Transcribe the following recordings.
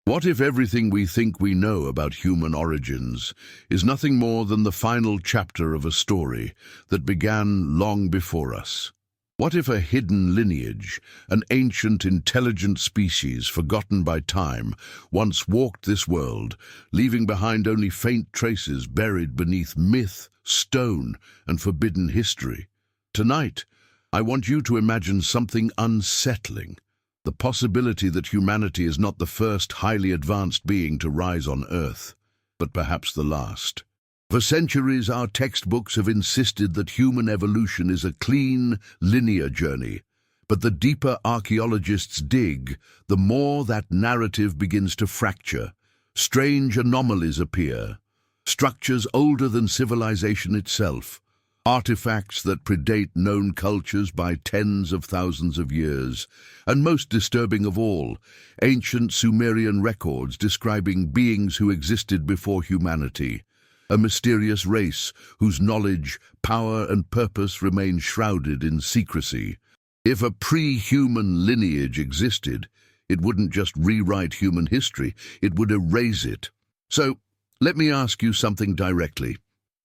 What if everything we think we know about human origins is nothing more than the final chapter of a story that began long before us? What if a hidden lineage, an ancient intelligent species forgotten by time, once walked this world, leaving behind only faint traces buried beneath myth, stone, and forbidden history? Tonight, I want you to imagine something unsettling. The possibility that humanity is not the first highly advanced being to rise on Earth, but perhaps the last. For centuries, our textbooks have insisted that human evolution is a clean, linear journey. But the deeper archaeologists dig, the more that narrative begins to fracture. Strange anomalies appear, structures older than civilization itself, artifacts that predate known cultures by tens of thousands of years, and most disturbing of all, ancient Sumerian records describing beings who existed before humanity, a mysterious race whose knowledge, power, and purpose remain shrouded in secrecy. If a pre-human lineage existed, it wouldn't just rewrite human history, it would erase it. So, let me ask you something directly.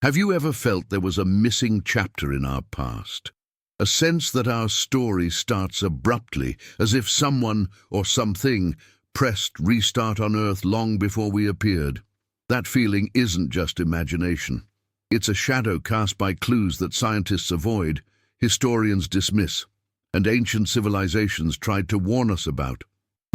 Have you ever felt there was a missing chapter in our past? A sense that our story starts abruptly, as if someone or something pressed restart on Earth long before we appeared? That feeling isn't just imagination. It's a shadow cast by clues that scientists avoid, historians dismiss, and ancient civilizations tried to warn us about.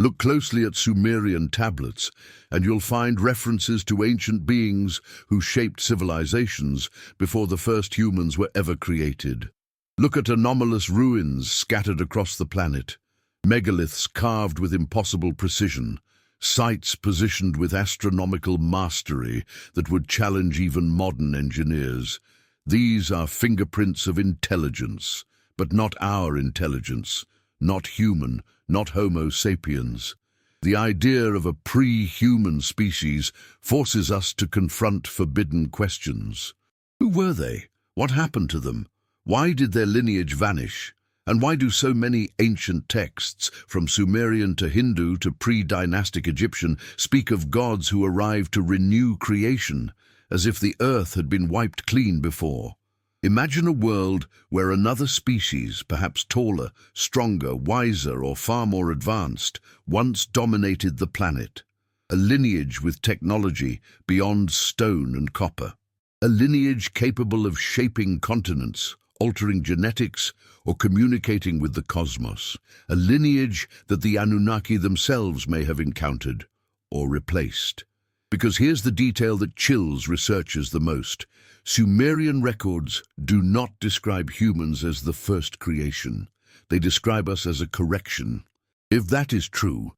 Look closely at Sumerian tablets, and you'll find references to ancient beings who shaped civilizations before the first humans were ever created. Look at anomalous ruins scattered across the planet, megaliths carved with impossible precision, sites positioned with astronomical mastery that would challenge even modern engineers. These are fingerprints of intelligence, but not our intelligence, not human, not Homo sapiens. The idea of a pre-human species forces us to confront forbidden questions. Who were they? What happened to them? Why did their lineage vanish? And why do so many ancient texts, from Sumerian to Hindu to pre-dynastic Egyptian, speak of gods who arrived to renew creation, as if the earth had been wiped clean before? Imagine a world where another species, perhaps taller, stronger, wiser, or far more advanced, once dominated the planet. A lineage with technology beyond stone and copper. A lineage capable of shaping continents, altering genetics, or communicating with the cosmos. A lineage that the Anunnaki themselves may have encountered, or replaced. Because here's the detail that chills researchers the most. Sumerian records do not describe humans as the first creation. They describe us as a correction. If that is true,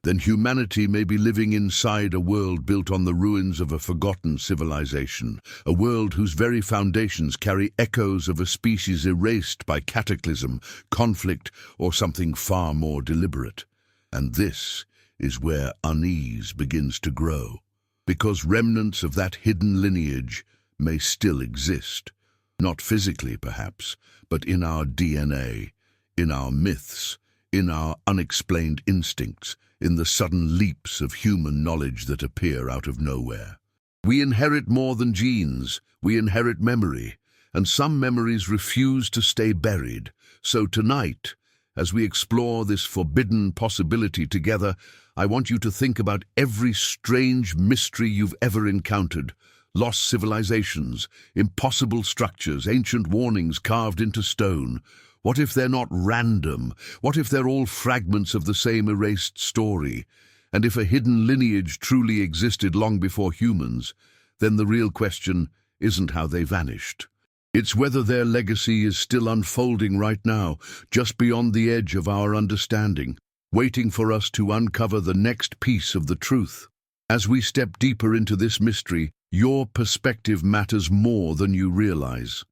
then humanity may be living inside a world built on the ruins of a forgotten civilization, a world whose very foundations carry echoes of a species erased by cataclysm, conflict, or something far more deliberate. And this is where unease begins to grow, because remnants of that hidden lineage may still exist, not physically perhaps, but in our DNA, in our myths, in our unexplained instincts, in the sudden leaps of human knowledge that appear out of nowhere. We inherit more than genes, we inherit memory, and some memories refuse to stay buried. So tonight, as we explore this forbidden possibility together, I want you to think about every strange mystery you've ever encountered. Lost civilizations, impossible structures, ancient warnings carved into stone. What if they're not random? What if they're all fragments of the same erased story? And if a hidden lineage truly existed long before humans, then the real question isn't how they vanished. It's whether their legacy is still unfolding right now, just beyond the edge of our understanding, waiting for us to uncover the next piece of the truth. As we step deeper into this mystery, your perspective matters more than you realize.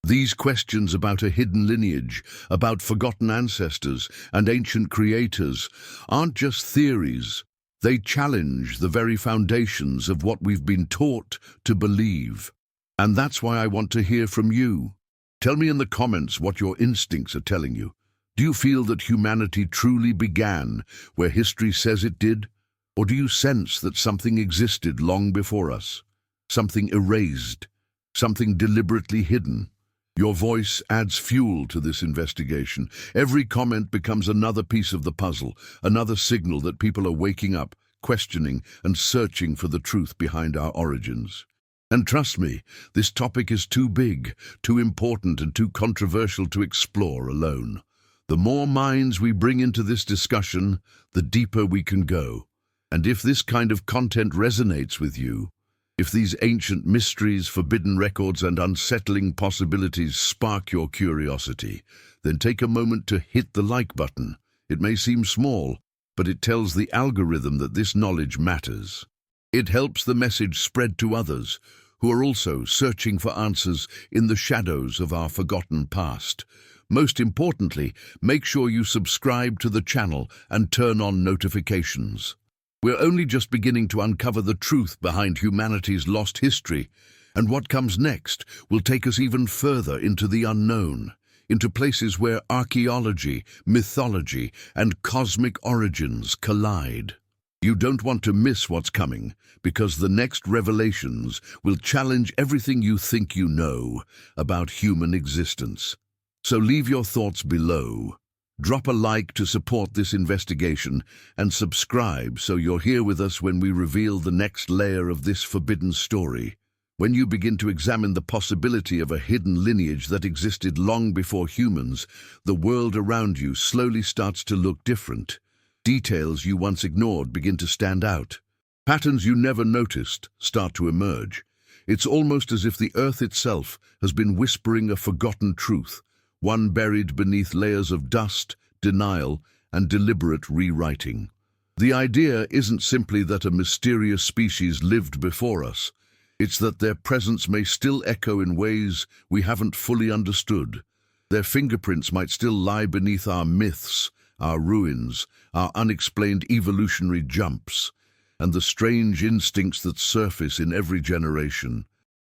These questions about a hidden lineage, about forgotten ancestors and ancient creators, aren't just theories. They challenge the very foundations of what we've been taught to believe. And that's why I want to hear from you. Tell me in the comments what your instincts are telling you. Do you feel that humanity truly began where history says it did? Or do you sense that something existed long before us? Something erased, something deliberately hidden? Your voice adds fuel to this investigation. Every comment becomes another piece of the puzzle, another signal that people are waking up, questioning, and searching for the truth behind our origins. And trust me, this topic is too big, too important, and too controversial to explore alone. The more minds we bring into this discussion, the deeper we can go. And if this kind of content resonates with you, if these ancient mysteries, forbidden records, and unsettling possibilities spark your curiosity, then take a moment to hit the like button. It may seem small, but it tells the algorithm that this knowledge matters. It helps the message spread to others who are also searching for answers in the shadows of our forgotten past. Most importantly, make sure you subscribe to the channel and turn on notifications. We're only just beginning to uncover the truth behind humanity's lost history, and what comes next will take us even further into the unknown, into places where archaeology, mythology, and cosmic origins collide. You don't want to miss what's coming, because the next revelations will challenge everything you think you know about human existence. So leave your thoughts below. Drop a like to support this investigation and subscribe so you're here with us when we reveal the next layer of this forbidden story. When you begin to examine the possibility of a hidden lineage that existed long before humans, the world around you slowly starts to look different. Details you once ignored begin to stand out. Patterns you never noticed start to emerge. It's almost as if the earth itself has been whispering a forgotten truth, one buried beneath layers of dust, denial, and deliberate rewriting. The idea isn't simply that a mysterious species lived before us. It's that their presence may still echo in ways we haven't fully understood. Their fingerprints might still lie beneath our myths, our ruins, our unexplained evolutionary jumps, and the strange instincts that surface in every generation.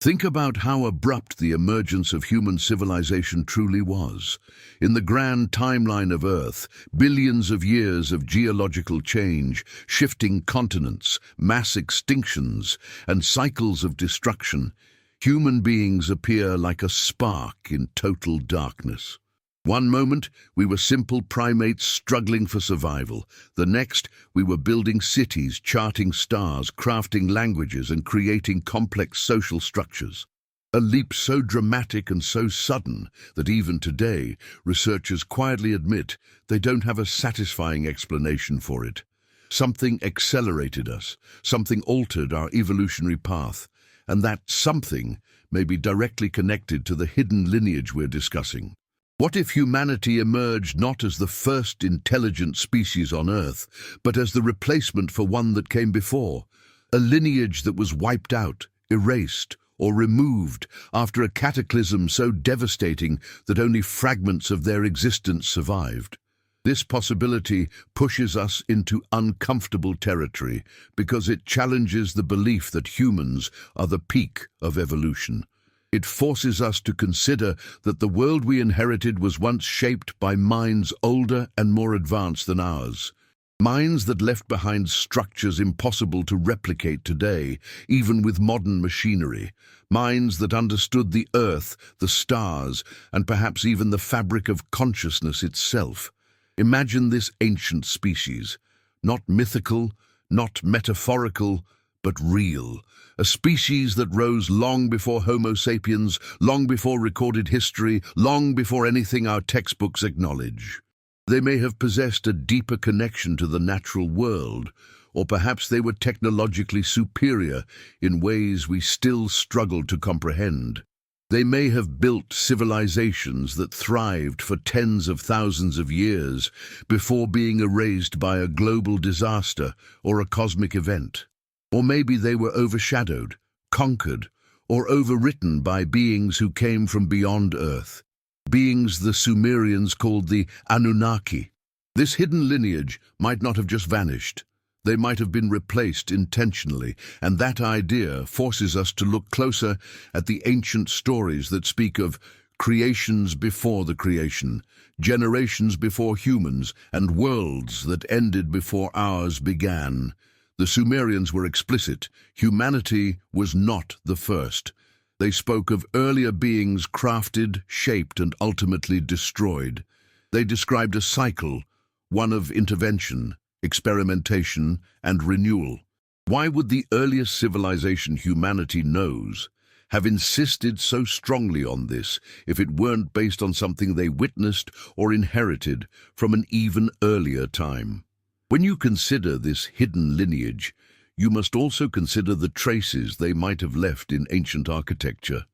Think about how abrupt the emergence of human civilization truly was. In the grand timeline of Earth, billions of years of geological change, shifting continents, mass extinctions, and cycles of destruction, human beings appear like a spark in total darkness. One moment, we were simple primates struggling for survival. The next, we were building cities, charting stars, crafting languages, and creating complex social structures. A leap so dramatic and so sudden that even today, researchers quietly admit they don't have a satisfying explanation for it. Something accelerated us, something altered our evolutionary path, and that something may be directly connected to the hidden lineage we're discussing. What if humanity emerged not as the first intelligent species on Earth, but as the replacement for one that came before? A lineage that was wiped out, erased, or removed after a cataclysm so devastating that only fragments of their existence survived. This possibility pushes us into uncomfortable territory because it challenges the belief that humans are the peak of evolution. It forces us to consider that the world we inherited was once shaped by minds older and more advanced than ours. Minds that left behind structures impossible to replicate today, even with modern machinery. Minds that understood the earth, the stars, and perhaps even the fabric of consciousness itself. Imagine this ancient species, not mythical, not metaphorical, but real. A species that rose long before Homo sapiens, long before recorded history, long before anything our textbooks acknowledge. They may have possessed a deeper connection to the natural world, or perhaps they were technologically superior in ways we still struggle to comprehend. They may have built civilizations that thrived for tens of thousands of years before being erased by a global disaster or a cosmic event. Or maybe they were overshadowed, conquered, or overwritten by beings who came from beyond Earth, beings the Sumerians called the Anunnaki. This hidden lineage might not have just vanished. They might have been replaced intentionally, and that idea forces us to look closer at the ancient stories that speak of creations before the creation, generations before humans, and worlds that ended before ours began. The Sumerians were explicit. Humanity was not the first. They spoke of earlier beings crafted, shaped, and ultimately destroyed. They described a cycle, one of intervention, experimentation, and renewal. Why would the earliest civilization humanity knows have insisted so strongly on this if it weren't based on something they witnessed or inherited from an even earlier time? When you consider this hidden lineage, you must also consider the traces they might have left in ancient architecture.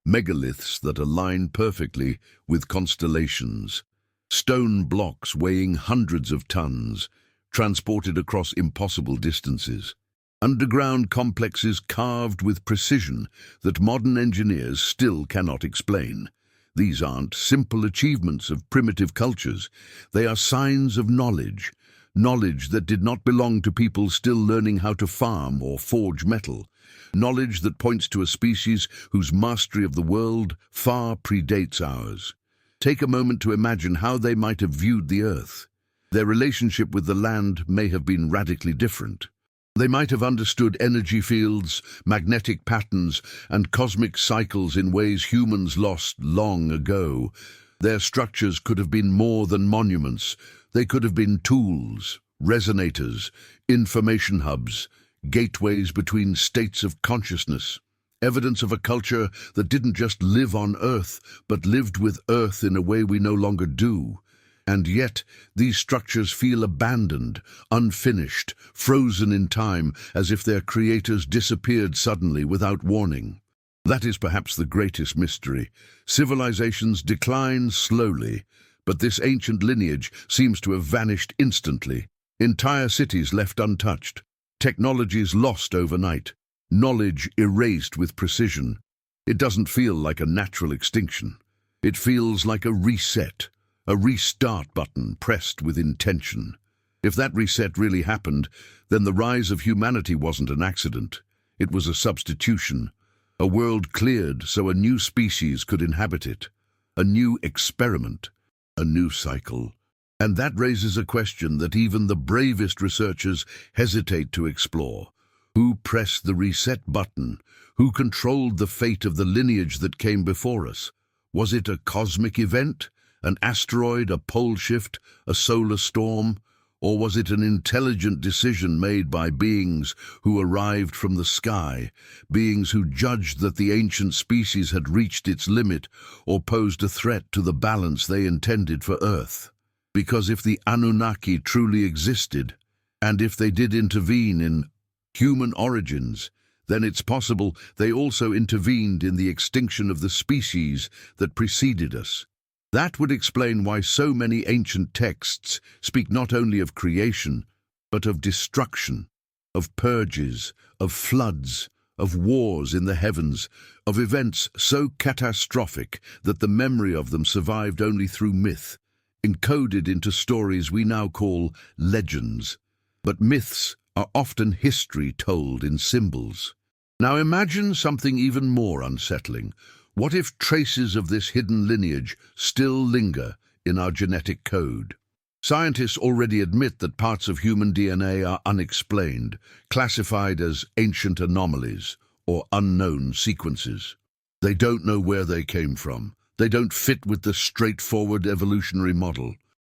Megaliths that align perfectly with constellations. Stone blocks weighing hundreds of tons, transported across impossible distances. Underground complexes carved with precision that modern engineers still cannot explain. These aren't simple achievements of primitive cultures. They are signs of knowledge that did not belong to people still learning how to farm or forge metal. Knowledge that points to a species whose mastery of the world far predates ours. Take a moment to imagine how they might have viewed the Earth. Their relationship with the land may have been radically different. They might have understood energy fields, magnetic patterns, and cosmic cycles in ways humans lost long ago. Their structures could have been more than monuments. They could have been tools, resonators, information hubs, gateways between states of consciousness. Evidence of a culture that didn't just live on Earth, but lived with Earth in a way we no longer do. And yet, these structures feel abandoned, unfinished, frozen in time, as if their creators disappeared suddenly without warning. That is perhaps the greatest mystery. Civilizations decline slowly, but this ancient lineage seems to have vanished instantly. Entire cities left untouched, technologies lost overnight, knowledge erased with precision. It doesn't feel like a natural extinction. It feels like a reset. A restart button pressed with intention. If that reset really happened, then the rise of humanity wasn't an accident. It was a substitution. A world cleared so a new species could inhabit it. A new experiment. A new cycle. And that raises a question that even the bravest researchers hesitate to explore. Who pressed the reset button? Who controlled the fate of the lineage that came before us? Was it a cosmic event? An asteroid, a pole shift, a solar storm? Or was it an intelligent decision made by beings who arrived from the sky, beings who judged that the ancient species had reached its limit or posed a threat to the balance they intended for Earth? Because if the Anunnaki truly existed, and if they did intervene in human origins, then it's possible they also intervened in the extinction of the species that preceded us. That would explain why so many ancient texts speak not only of creation, but of destruction, of purges, of floods, of wars in the heavens, of events so catastrophic that the memory of them survived only through myth, encoded into stories we now call legends. But myths are often history told in symbols. Now imagine something even more unsettling. What if traces of this hidden lineage still linger in our genetic code? Scientists already admit that parts of human DNA are unexplained, classified as ancient anomalies or unknown sequences. They don't know where they came from. They don't fit with the straightforward evolutionary model.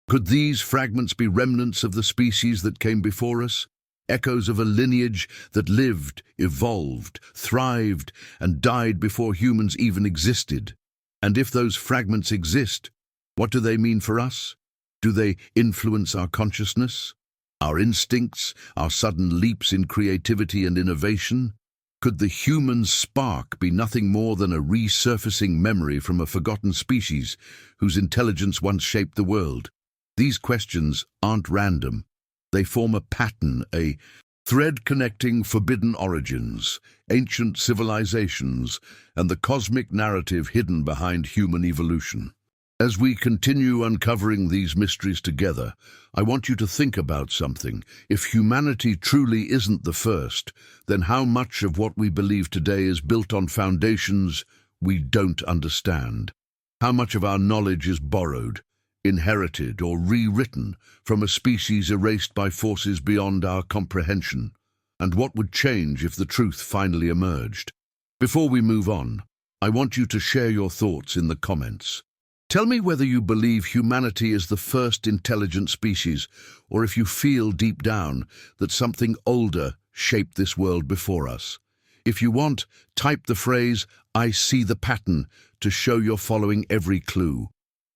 Could these fragments be remnants of the species that came before us? Echoes of a lineage that lived, evolved, thrived, and died before humans even existed. And if those fragments exist, what do they mean for us? Do they influence our consciousness, our instincts, our sudden leaps in creativity and innovation? Could the human spark be nothing more than a resurfacing memory from a forgotten species whose intelligence once shaped the world? These questions aren't random. They form a pattern, a thread connecting forbidden origins, ancient civilizations, and the cosmic narrative hidden behind human evolution. As we continue uncovering these mysteries together, I want you to think about something. If humanity truly isn't the first, then how much of what we believe today is built on foundations we don't understand? How much of our knowledge is borrowed, inherited, or rewritten from a species erased by forces beyond our comprehension? And what would change if the truth finally emerged? Before we move on, I want you to share your thoughts in the comments. Tell me whether you believe humanity is the first intelligent species, or if you feel deep down that something older shaped this world before us. If you want, type the phrase, "I see the pattern," to show you're following every clue.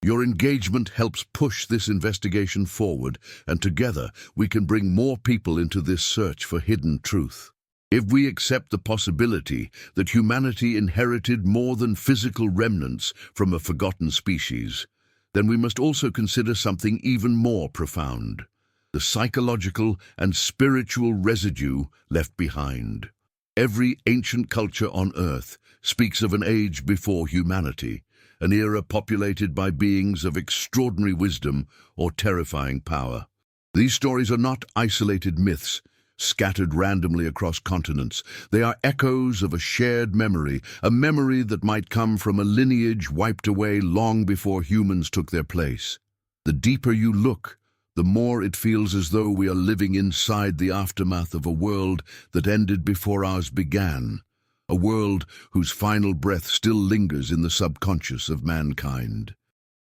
Your engagement helps push this investigation forward, and together we can bring more people into this search for hidden truth. If we accept the possibility that humanity inherited more than physical remnants from a forgotten species, then we must also consider something even more profound: the psychological and spiritual residue left behind. Every ancient culture on Earth speaks of an age before humanity, an era populated by beings of extraordinary wisdom or terrifying power. These stories are not isolated myths, scattered randomly across continents. They are echoes of a shared memory, a memory that might come from a lineage wiped away long before humans took their place. The deeper you look, the more it feels as though we are living inside the aftermath of a world that ended before ours began, a world whose final breath still lingers in the subconscious of mankind.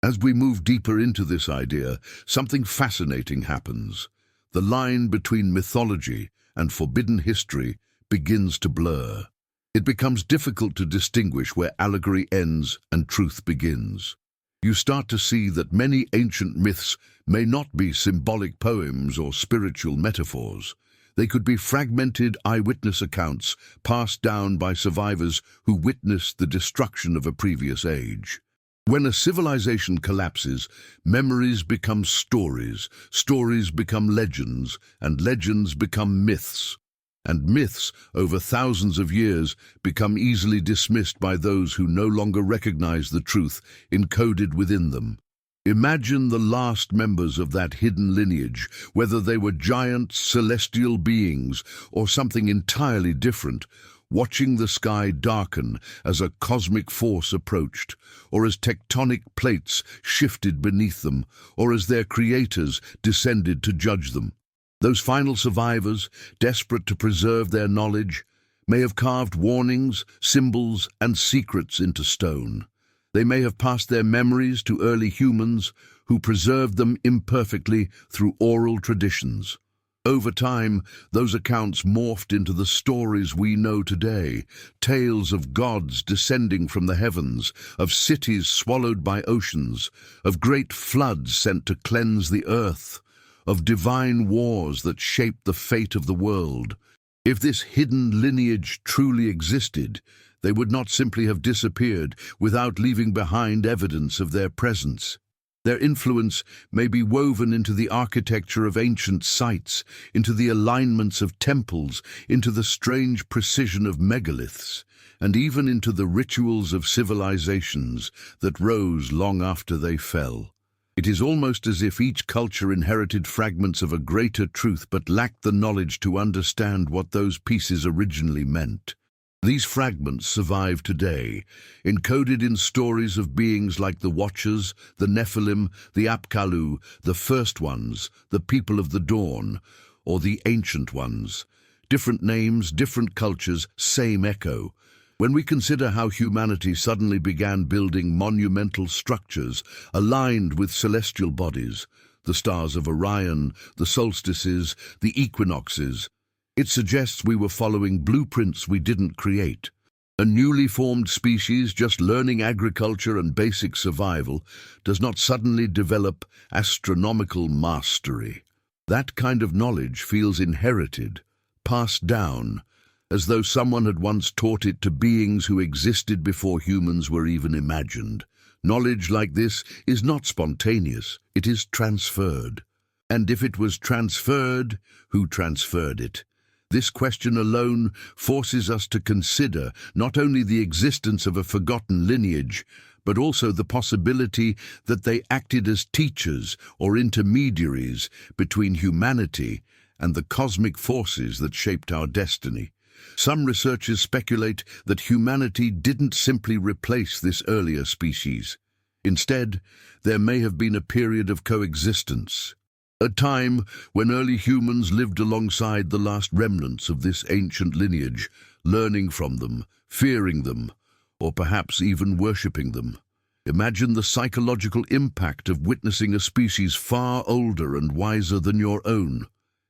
As we move deeper into this idea, something fascinating happens. The line between mythology and forbidden history begins to blur. It becomes difficult to distinguish where allegory ends and truth begins. You start to see that many ancient myths may not be symbolic poems or spiritual metaphors. They could be fragmented eyewitness accounts passed down by survivors who witnessed the destruction of a previous age. When a civilization collapses, memories become stories, stories become legends, and legends become myths. And myths, over thousands of years, become easily dismissed by those who no longer recognize the truth encoded within them. Imagine the last members of that hidden lineage, whether they were giant celestial beings or something entirely different, watching the sky darken as a cosmic force approached, or as tectonic plates shifted beneath them, or as their creators descended to judge them. Those final survivors, desperate to preserve their knowledge, may have carved warnings, symbols, and secrets into stone. They may have passed their memories to early humans who preserved them imperfectly through oral traditions. Over time, those accounts morphed into the stories we know today, tales of gods descending from the heavens, of cities swallowed by oceans, of great floods sent to cleanse the earth, of divine wars that shaped the fate of the world. If this hidden lineage truly existed, they would not simply have disappeared without leaving behind evidence of their presence. Their influence may be woven into the architecture of ancient sites, into the alignments of temples, into the strange precision of megaliths, and even into the rituals of civilizations that rose long after they fell. It is almost as if each culture inherited fragments of a greater truth but lacked the knowledge to understand what those pieces originally meant. These fragments survive today, encoded in stories of beings like the Watchers, the Nephilim, the Apkallu, the First Ones, the People of the Dawn, or the Ancient Ones. Different names, different cultures, same echo. When we consider how humanity suddenly began building monumental structures aligned with celestial bodies, the stars of Orion, the solstices, the equinoxes, it suggests we were following blueprints we didn't create. A newly formed species just learning agriculture and basic survival does not suddenly develop astronomical mastery. That kind of knowledge feels inherited, passed down, as though someone had once taught it to beings who existed before humans were even imagined. Knowledge like this is not spontaneous, it is transferred. And if it was transferred, who transferred it? This question alone forces us to consider not only the existence of a forgotten lineage, but also the possibility that they acted as teachers or intermediaries between humanity and the cosmic forces that shaped our destiny. Some researchers speculate that humanity didn't simply replace this earlier species. Instead, there may have been a period of coexistence. A time when early humans lived alongside the last remnants of this ancient lineage, learning from them, fearing them, or perhaps even worshipping them. Imagine the psychological impact of witnessing a species far older and wiser than your own.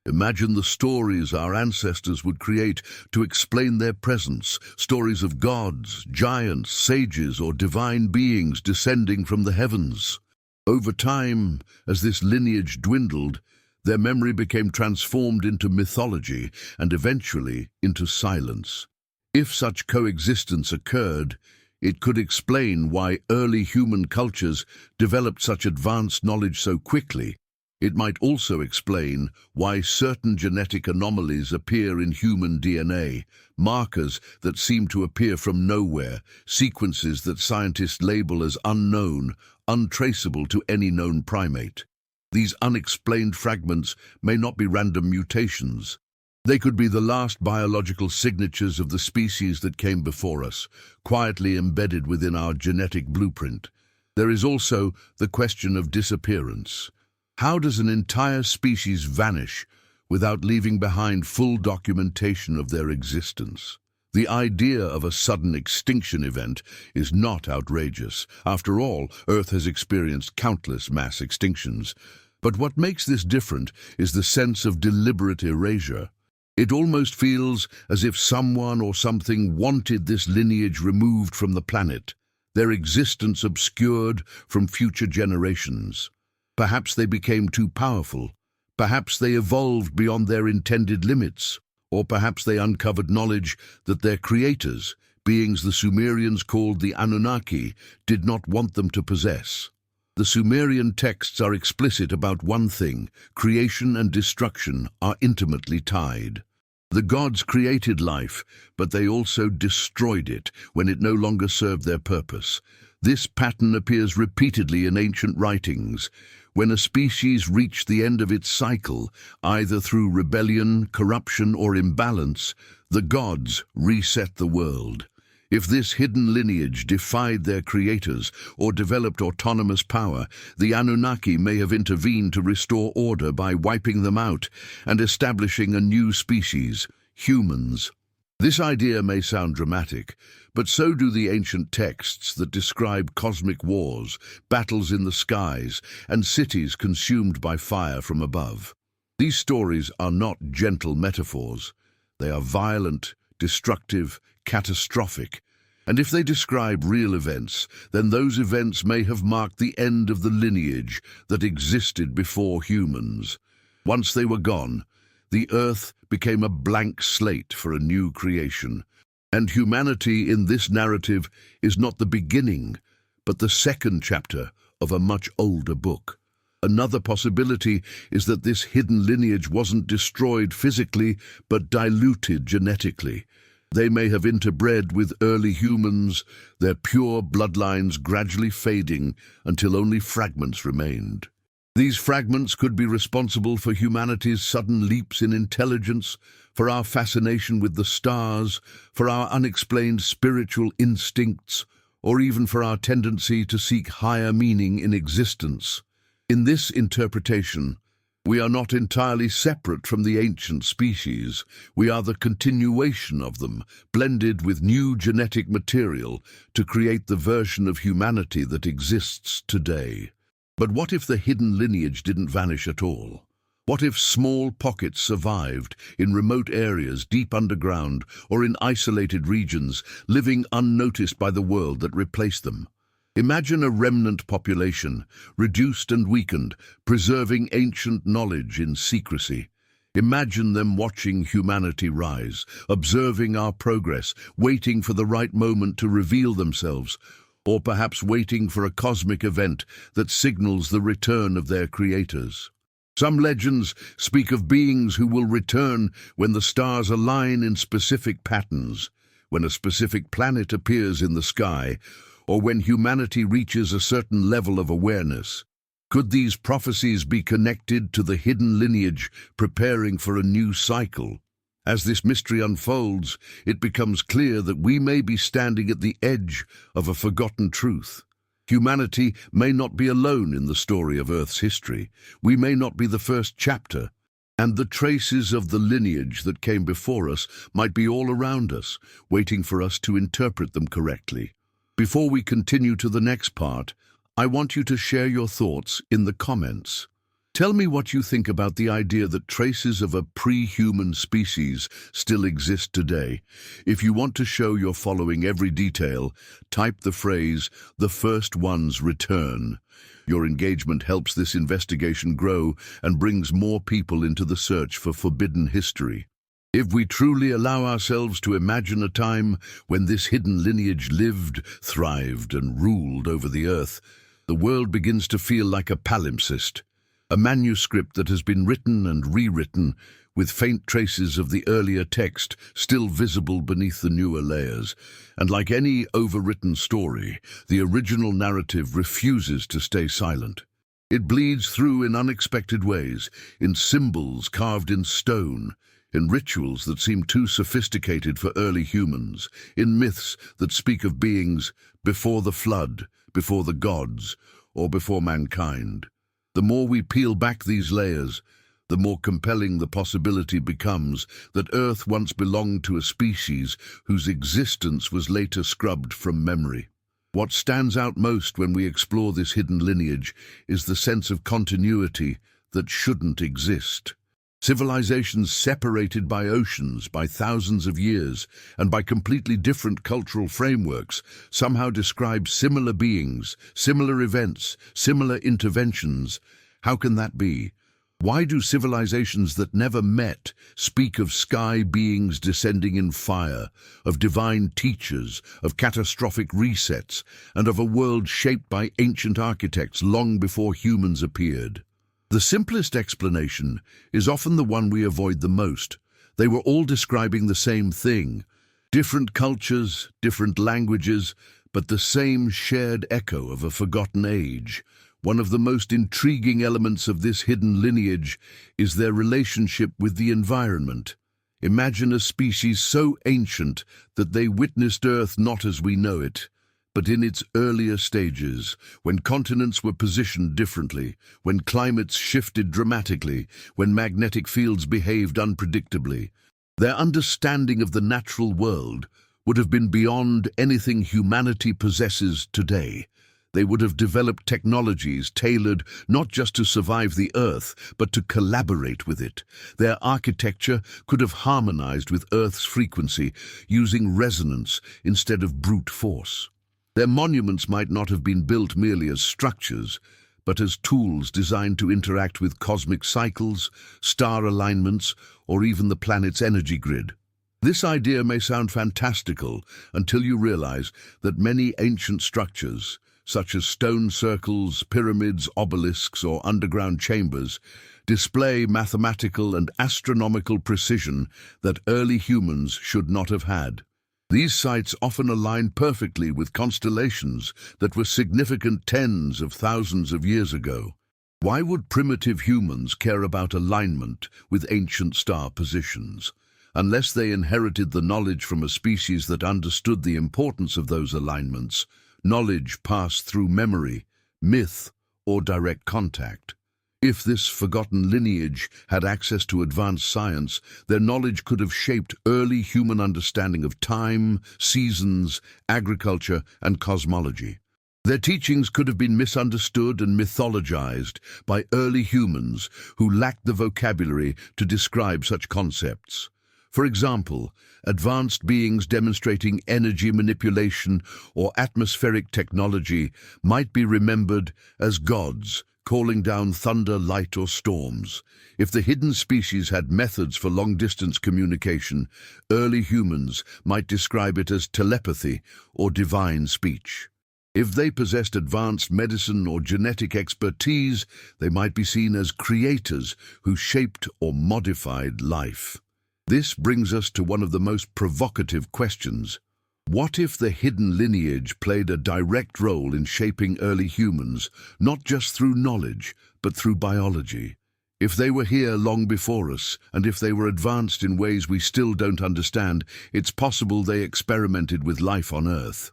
Imagine the stories our ancestors would create to explain their presence, stories of gods, giants, sages, or divine beings descending from the heavens. Over time, as this lineage dwindled, their memory became transformed into mythology and eventually into silence. If such coexistence occurred, it could explain why early human cultures developed such advanced knowledge so quickly. It might also explain why certain genetic anomalies appear in human DNA, markers that seem to appear from nowhere, sequences that scientists label as unknown, untraceable to any known primate. These unexplained fragments may not be random mutations. They could be the last biological signatures of the species that came before us, quietly embedded within our genetic blueprint. There is also the question of disappearance. How does an entire species vanish without leaving behind full documentation of their existence? The idea of a sudden extinction event is not outrageous. After all, Earth has experienced countless mass extinctions. But what makes this different is the sense of deliberate erasure. It almost feels as if someone or something wanted this lineage removed from the planet, their existence obscured from future generations. Perhaps they became too powerful. Perhaps they evolved beyond their intended limits. Or perhaps they uncovered knowledge that their creators, beings the Sumerians called the Anunnaki, did not want them to possess. The Sumerian texts are explicit about one thing: creation and destruction are intimately tied. The gods created life, but they also destroyed it when it no longer served their purpose. This pattern appears repeatedly in ancient writings. When a species reached the end of its cycle, either through rebellion, corruption, or imbalance, the gods reset the world. If this hidden lineage defied their creators or developed autonomous power, the Anunnaki may have intervened to restore order by wiping them out and establishing a new species, humans. This idea may sound dramatic, but so do the ancient texts that describe cosmic wars, battles in the skies, and cities consumed by fire from above. These stories are not gentle metaphors. They are violent, destructive, catastrophic. And if they describe real events, then those events may have marked the end of the lineage that existed before humans. Once they were gone, the earth became a blank slate for a new creation. And humanity in this narrative is not the beginning, but the second chapter of a much older book. Another possibility is that this hidden lineage wasn't destroyed physically, but diluted genetically. They may have interbred with early humans, their pure bloodlines gradually fading until only fragments remained. These fragments could be responsible for humanity's sudden leaps in intelligence, for our fascination with the stars, for our unexplained spiritual instincts, or even for our tendency to seek higher meaning in existence. In this interpretation, we are not entirely separate from the ancient species. We are the continuation of them, blended with new genetic material to create the version of humanity that exists today. But what if the hidden lineage didn't vanish at all? What if small pockets survived in remote areas deep underground or in isolated regions, living unnoticed by the world that replaced them? Imagine a remnant population, reduced and weakened, preserving ancient knowledge in secrecy. Imagine them watching humanity rise, observing our progress, waiting for the right moment to reveal themselves, or perhaps waiting for a cosmic event that signals the return of their creators. Some legends speak of beings who will return when the stars align in specific patterns, when a specific planet appears in the sky, or when humanity reaches a certain level of awareness. Could these prophecies be connected to the hidden lineage preparing for a new cycle? As this mystery unfolds, it becomes clear that we may be standing at the edge of a forgotten truth. Humanity may not be alone in the story of Earth's history. We may not be the first chapter, and the traces of the lineage that came before us might be all around us, waiting for us to interpret them correctly. Before we continue to the next part, I want you to share your thoughts in the comments. Tell me what you think about the idea that traces of a pre-human species still exist today. If you want to show you're following every detail, type the phrase, "The first ones return." Your engagement helps this investigation grow and brings more people into the search for forbidden history. If we truly allow ourselves to imagine a time when this hidden lineage lived, thrived, and ruled over the earth, the world begins to feel like a palimpsest, a manuscript that has been written and rewritten, with faint traces of the earlier text still visible beneath the newer layers. And like any overwritten story, the original narrative refuses to stay silent. It bleeds through in unexpected ways, in symbols carved in stone, in rituals that seem too sophisticated for early humans, in myths that speak of beings before the flood, before the gods, or before mankind. The more we peel back these layers, the more compelling the possibility becomes that Earth once belonged to a species whose existence was later scrubbed from memory. What stands out most when we explore this hidden lineage is the sense of continuity that shouldn't exist. Civilizations separated by oceans, by thousands of years, and by completely different cultural frameworks somehow describe similar beings, similar events, similar interventions. How can that be? Why do civilizations that never met speak of sky beings descending in fire, of divine teachers, of catastrophic resets, and of a world shaped by ancient architects long before humans appeared? The simplest explanation is often the one we avoid the most. They were all describing the same thing. Different cultures, different languages, but the same shared echo of a forgotten age. One of the most intriguing elements of this hidden lineage is their relationship with the environment. Imagine a species so ancient that they witnessed Earth not as we know it, but in its earlier stages, when continents were positioned differently, when climates shifted dramatically, when magnetic fields behaved unpredictably. Their understanding of the natural world would have been beyond anything humanity possesses today. They would have developed technologies tailored not just to survive the Earth, but to collaborate with it. Their architecture could have harmonized with Earth's frequency, using resonance instead of brute force. Their monuments might not have been built merely as structures, but as tools designed to interact with cosmic cycles, star alignments, or even the planet's energy grid. This idea may sound fantastical until you realize that many ancient structures, such as stone circles, pyramids, obelisks, or underground chambers, display mathematical and astronomical precision that early humans should not have had. These sites often align perfectly with constellations that were significant tens of thousands of years ago. Why would primitive humans care about alignment with ancient star positions? Unless they inherited the knowledge from a species that understood the importance of those alignments, knowledge passed through memory, myth, or direct contact. If this forgotten lineage had access to advanced science, their knowledge could have shaped early human understanding of time, seasons, agriculture, and cosmology. Their teachings could have been misunderstood and mythologized by early humans who lacked the vocabulary to describe such concepts. For example, advanced beings demonstrating energy manipulation or atmospheric technology might be remembered as gods, calling down thunder, light, or storms. If the hidden species had methods for long-distance communication, early humans might describe it as telepathy or divine speech. If they possessed advanced medicine or genetic expertise, they might be seen as creators who shaped or modified life. This brings us to one of the most provocative questions. What if the hidden lineage played a direct role in shaping early humans, not just through knowledge, but through biology? If they were here long before us, and if they were advanced in ways we still don't understand, it's possible they experimented with life on Earth.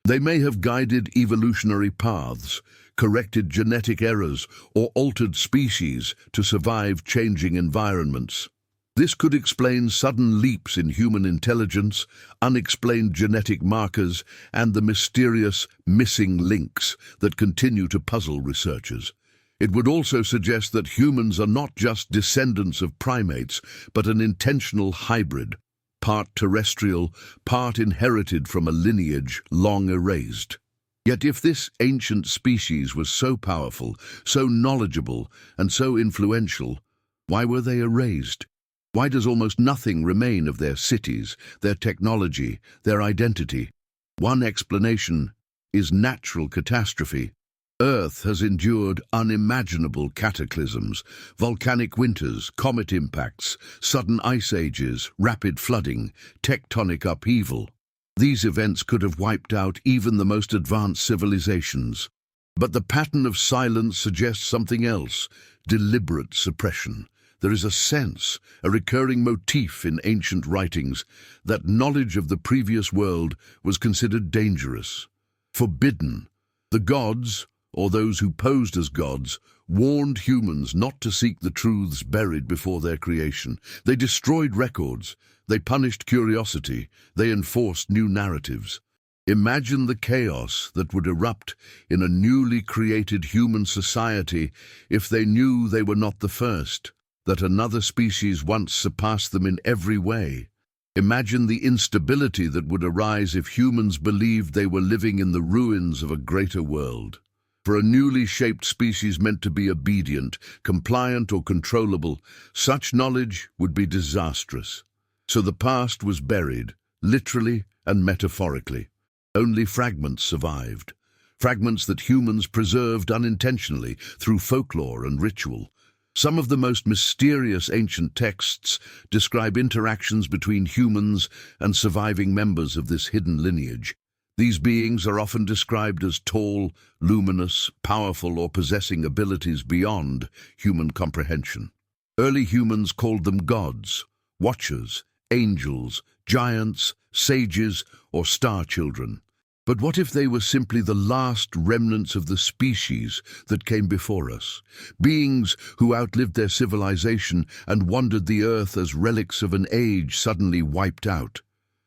They may have guided evolutionary paths, corrected genetic errors, or altered species to survive changing environments. This could explain sudden leaps in human intelligence, unexplained genetic markers, and the mysterious missing links that continue to puzzle researchers. It would also suggest that humans are not just descendants of primates, but an intentional hybrid, part terrestrial, part inherited from a lineage long erased. Yet if this ancient species was so powerful, so knowledgeable, and so influential, why were they erased? Why does almost nothing remain of their cities, their technology, their identity? One explanation is natural catastrophe. Earth has endured unimaginable cataclysms, volcanic winters, comet impacts, sudden ice ages, rapid flooding, tectonic upheaval. These events could have wiped out even the most advanced civilizations. But the pattern of silence suggests something else: deliberate suppression. There is a sense, a recurring motif in ancient writings, that knowledge of the previous world was considered dangerous, forbidden. The gods, or those who posed as gods, warned humans not to seek the truths buried before their creation. They destroyed records, they punished curiosity, they enforced new narratives. Imagine the chaos that would erupt in a newly created human society if they knew they were not the first, that another species once surpassed them in every way. Imagine the instability that would arise if humans believed they were living in the ruins of a greater world. For a newly shaped species meant to be obedient, compliant, or controllable, such knowledge would be disastrous. So the past was buried, literally and metaphorically. Only fragments survived, fragments that humans preserved unintentionally through folklore and ritual. Some of the most mysterious ancient texts describe interactions between humans and surviving members of this hidden lineage. These beings are often described as tall, luminous, powerful, or possessing abilities beyond human comprehension. Early humans called them gods, watchers, angels, giants, sages, or star children. But what if they were simply the last remnants of the species that came before us? Beings who outlived their civilization and wandered the earth as relics of an age suddenly wiped out.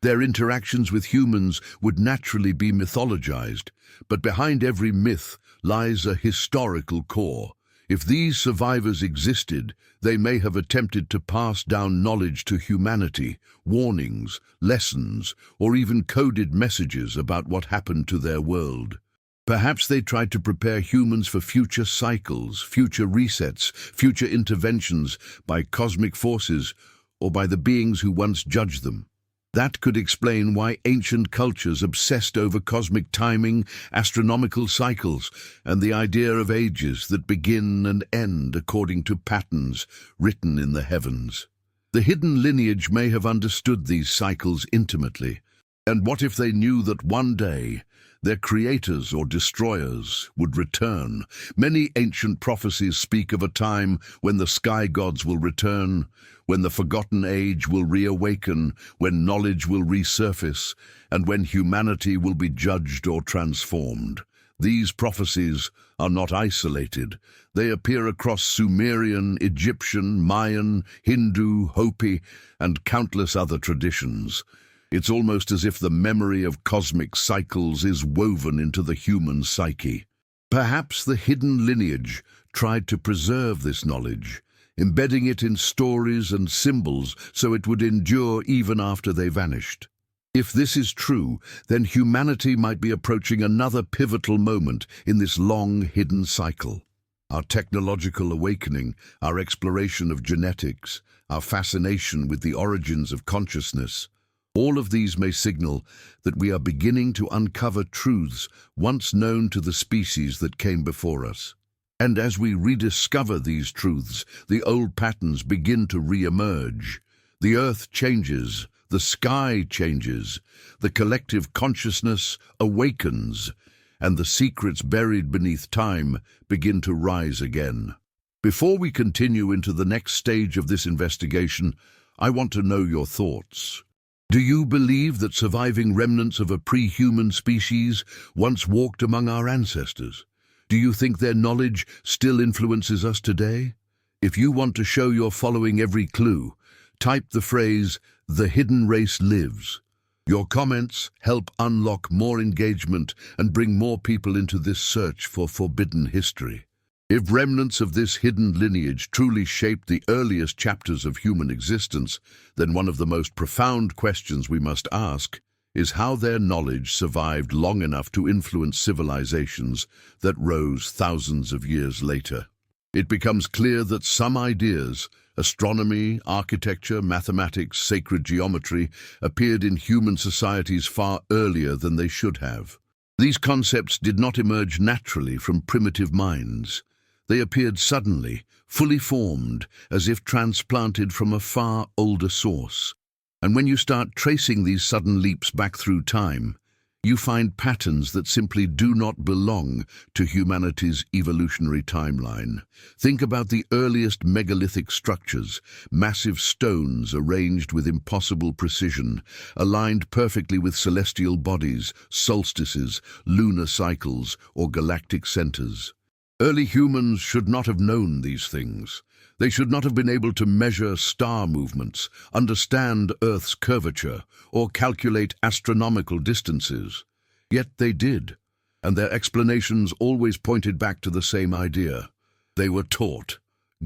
Their interactions with humans would naturally be mythologized, but behind every myth lies a historical core. If these survivors existed, they may have attempted to pass down knowledge to humanity, warnings, lessons, or even coded messages about what happened to their world. Perhaps they tried to prepare humans for future cycles, future resets, future interventions by cosmic forces or by the beings who once judged them. That could explain why ancient cultures obsessed over cosmic timing, astronomical cycles, and the idea of ages that begin and end according to patterns written in the heavens. The hidden lineage may have understood these cycles intimately. And what if they knew that one day their creators or destroyers would return? Many ancient prophecies speak of a time when the sky gods will return, when the forgotten age will reawaken, when knowledge will resurface, and when humanity will be judged or transformed. These prophecies are not isolated. They appear across Sumerian, Egyptian, Mayan, Hindu, Hopi, and countless other traditions. It's almost as if the memory of cosmic cycles is woven into the human psyche. Perhaps the hidden lineage tried to preserve this knowledge, embedding it in stories and symbols so it would endure even after they vanished. If this is true, then humanity might be approaching another pivotal moment in this long hidden cycle. Our technological awakening, our exploration of genetics, our fascination with the origins of consciousness, all of these may signal that we are beginning to uncover truths once known to the species that came before us. And as we rediscover these truths, the old patterns begin to re-emerge. The earth changes, the sky changes, the collective consciousness awakens, and the secrets buried beneath time begin to rise again. Before we continue into the next stage of this investigation, I want to know your thoughts. Do you believe that surviving remnants of a pre-human species once walked among our ancestors? Do you think their knowledge still influences us today? If you want to show you're following every clue, type the phrase, "The hidden race lives." Your comments help unlock more engagement and bring more people into this search for forbidden history. If remnants of this hidden lineage truly shaped the earliest chapters of human existence, then one of the most profound questions we must ask is how their knowledge survived long enough to influence civilizations that rose thousands of years later. It becomes clear that some ideas, astronomy, architecture, mathematics, sacred geometry, appeared in human societies far earlier than they should have. These concepts did not emerge naturally from primitive minds. They appeared suddenly, fully formed, as if transplanted from a far older source. And when you start tracing these sudden leaps back through time, you find patterns that simply do not belong to humanity's evolutionary timeline. Think about the earliest megalithic structures, massive stones arranged with impossible precision, aligned perfectly with celestial bodies, solstices, lunar cycles, or galactic centers. Early humans should not have known these things. They should not have been able to measure star movements, understand Earth's curvature, or calculate astronomical distances. Yet they did, and their explanations always pointed back to the same idea. They were taught,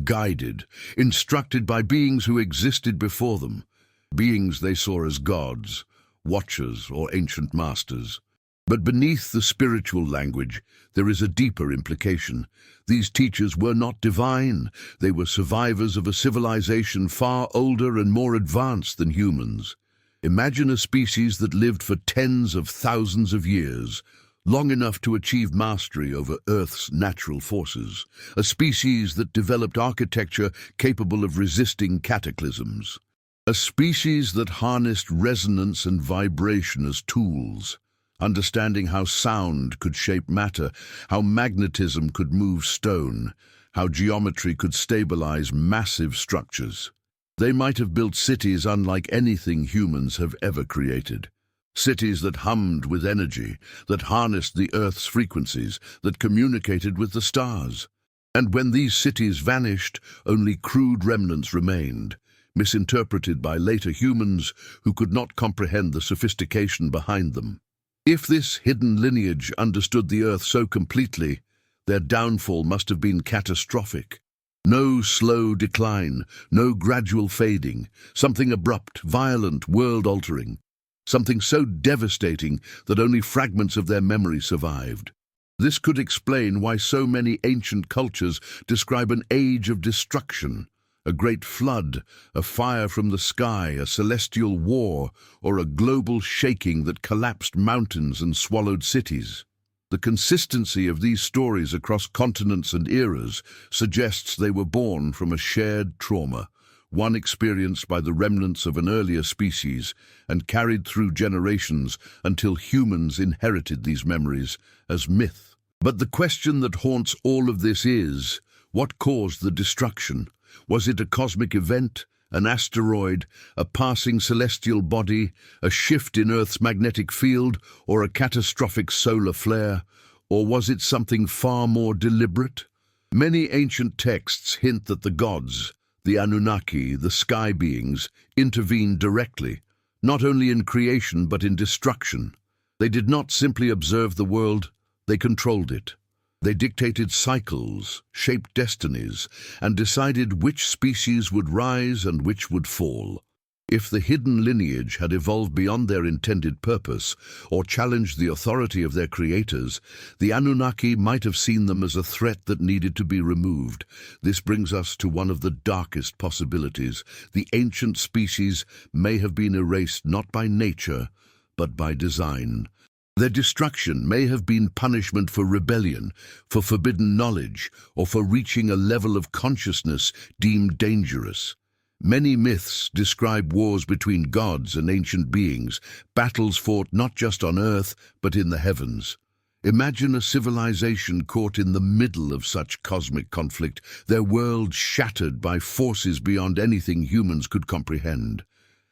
guided, instructed by beings who existed before them, beings they saw as gods, watchers, or ancient masters. But beneath the spiritual language, there is a deeper implication. These teachers were not divine. They were survivors of a civilization far older and more advanced than humans. Imagine a species that lived for tens of thousands of years, long enough to achieve mastery over Earth's natural forces. A species that developed architecture capable of resisting cataclysms. A species that harnessed resonance and vibration as tools. Understanding how sound could shape matter, how magnetism could move stone, how geometry could stabilize massive structures. They might have built cities unlike anything humans have ever created. Cities that hummed with energy, that harnessed the Earth's frequencies, that communicated with the stars. And when these cities vanished, only crude remnants remained, misinterpreted by later humans who could not comprehend the sophistication behind them. If this hidden lineage understood the Earth so completely, their downfall must have been catastrophic. No slow decline, no gradual fading, something abrupt, violent, world-altering, something so devastating that only fragments of their memory survived. This could explain why so many ancient cultures describe an age of destruction, a great flood, a fire from the sky, a celestial war, or a global shaking that collapsed mountains and swallowed cities. The consistency of these stories across continents and eras suggests they were born from a shared trauma, one experienced by the remnants of an earlier species and carried through generations until humans inherited these memories as myth. But the question that haunts all of this is, what caused the destruction? Was it a cosmic event, an asteroid, a passing celestial body, a shift in Earth's magnetic field, or a catastrophic solar flare? Or was it something far more deliberate? Many ancient texts hint that the gods, the Anunnaki, the sky beings, intervened directly, not only in creation but in destruction. They did not simply observe the world, they controlled it. They dictated cycles, shaped destinies, and decided which species would rise and which would fall. If the hidden lineage had evolved beyond their intended purpose, or challenged the authority of their creators, the Anunnaki might have seen them as a threat that needed to be removed. This brings us to one of the darkest possibilities. The ancient species may have been erased not by nature, but by design. Their destruction may have been punishment for rebellion, for forbidden knowledge, or for reaching a level of consciousness deemed dangerous. Many myths describe wars between gods and ancient beings, battles fought not just on Earth, but in the heavens. Imagine a civilization caught in the middle of such cosmic conflict, their world shattered by forces beyond anything humans could comprehend.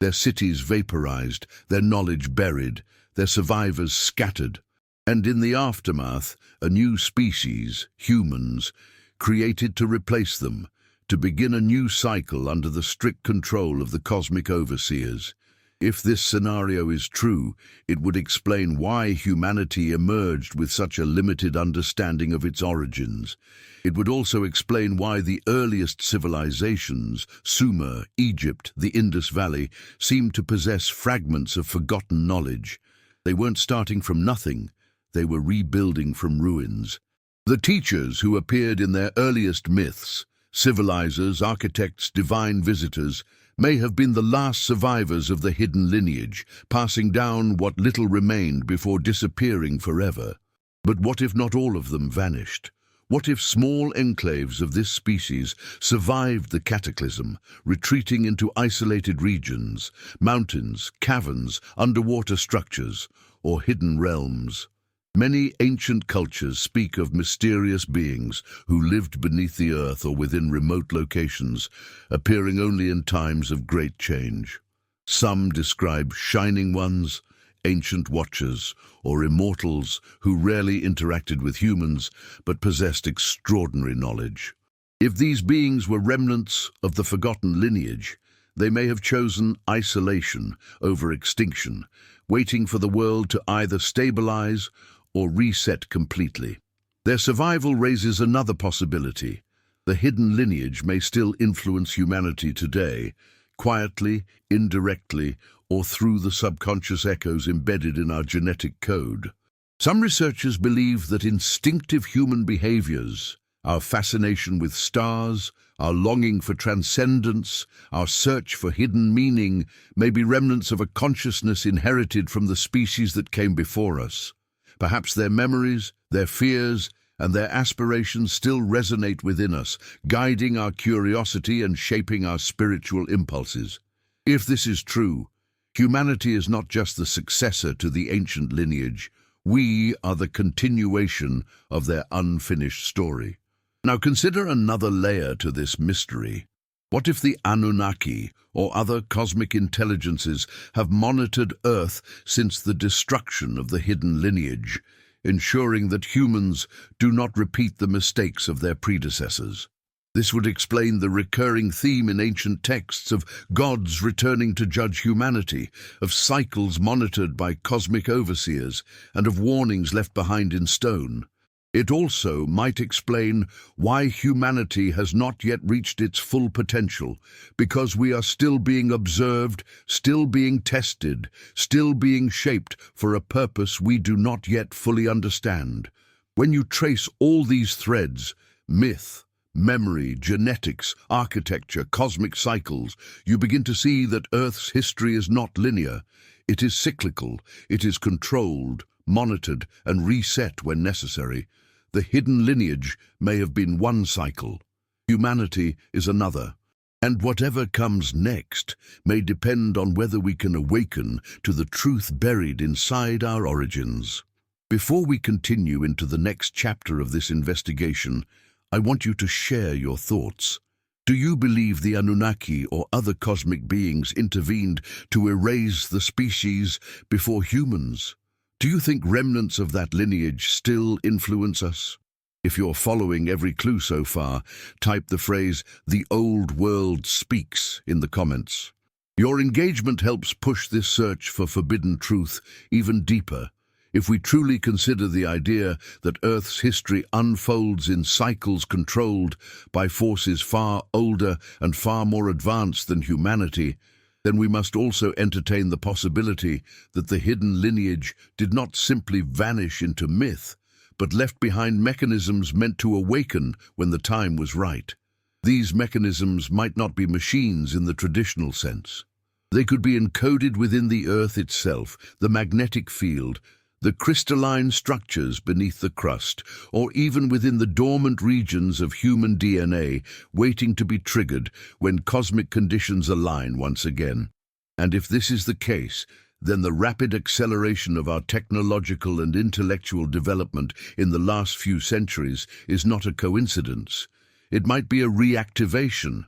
their cities vaporized, their knowledge buried, their survivors scattered. And in the aftermath, a new species, humans, created to replace them, to begin a new cycle under the strict control of the cosmic overseers. If this scenario is true, it would explain why humanity emerged with such a limited understanding of its origins. It would also explain why the earliest civilizations, Sumer, Egypt, the Indus Valley, seemed to possess fragments of forgotten knowledge. They weren't starting from nothing, they were rebuilding from ruins. The teachers who appeared in their earliest myths, civilizers, architects, divine visitors, may have been the last survivors of the hidden lineage, passing down what little remained before disappearing forever. But what if not all of them vanished? What if small enclaves of this species survived the cataclysm, retreating into isolated regions, mountains, caverns, underwater structures, or hidden realms? Many ancient cultures speak of mysterious beings who lived beneath the earth or within remote locations, appearing only in times of great change. Some describe shining ones, ancient watchers, or immortals who rarely interacted with humans but possessed extraordinary knowledge. If these beings were remnants of the forgotten lineage, they may have chosen isolation over extinction, waiting for the world to either stabilize or reset completely. Their survival raises another possibility. The hidden lineage may still influence humanity today, quietly, indirectly, or through the subconscious echoes embedded in our genetic code. Some researchers believe that instinctive human behaviors, our fascination with stars, our longing for transcendence, our search for hidden meaning, may be remnants of a consciousness inherited from the species that came before us. Perhaps their memories, their fears, and their aspirations still resonate within us, guiding our curiosity and shaping our spiritual impulses. If this is true, humanity is not just the successor to the ancient lineage. We are the continuation of their unfinished story. Now consider another layer to this mystery. What if the Anunnaki or other cosmic intelligences have monitored Earth since the destruction of the hidden lineage, ensuring that humans do not repeat the mistakes of their predecessors? This would explain the recurring theme in ancient texts of gods returning to judge humanity, of cycles monitored by cosmic overseers, and of warnings left behind in stone. It also might explain why humanity has not yet reached its full potential, because we are still being observed, still being tested, still being shaped for a purpose we do not yet fully understand. When you trace all these threads, myth, memory, genetics, architecture, cosmic cycles, you begin to see that Earth's history is not linear. It is cyclical, it is controlled, monitored, and reset when necessary. The hidden lineage may have been one cycle. Humanity is another. And whatever comes next may depend on whether we can awaken to the truth buried inside our origins. Before we continue into the next chapter of this investigation, I want you to share your thoughts. Do you believe the Anunnaki or other cosmic beings intervened to erase the species before humans? Do you think remnants of that lineage still influence us? If you're following every clue so far, type the phrase, "The old world speaks," in the comments. Your engagement helps push this search for forbidden truth even deeper. If we truly consider the idea that Earth's history unfolds in cycles controlled by forces far older and far more advanced than humanity, then we must also entertain the possibility that the hidden lineage did not simply vanish into myth, but left behind mechanisms meant to awaken when the time was right. These mechanisms might not be machines in the traditional sense. They could be encoded within the Earth itself, the magnetic field, the crystalline structures beneath the crust, or even within the dormant regions of human DNA, waiting to be triggered when cosmic conditions align once again. And if this is the case, then the rapid acceleration of our technological and intellectual development in the last few centuries is not a coincidence. It might be a reactivation,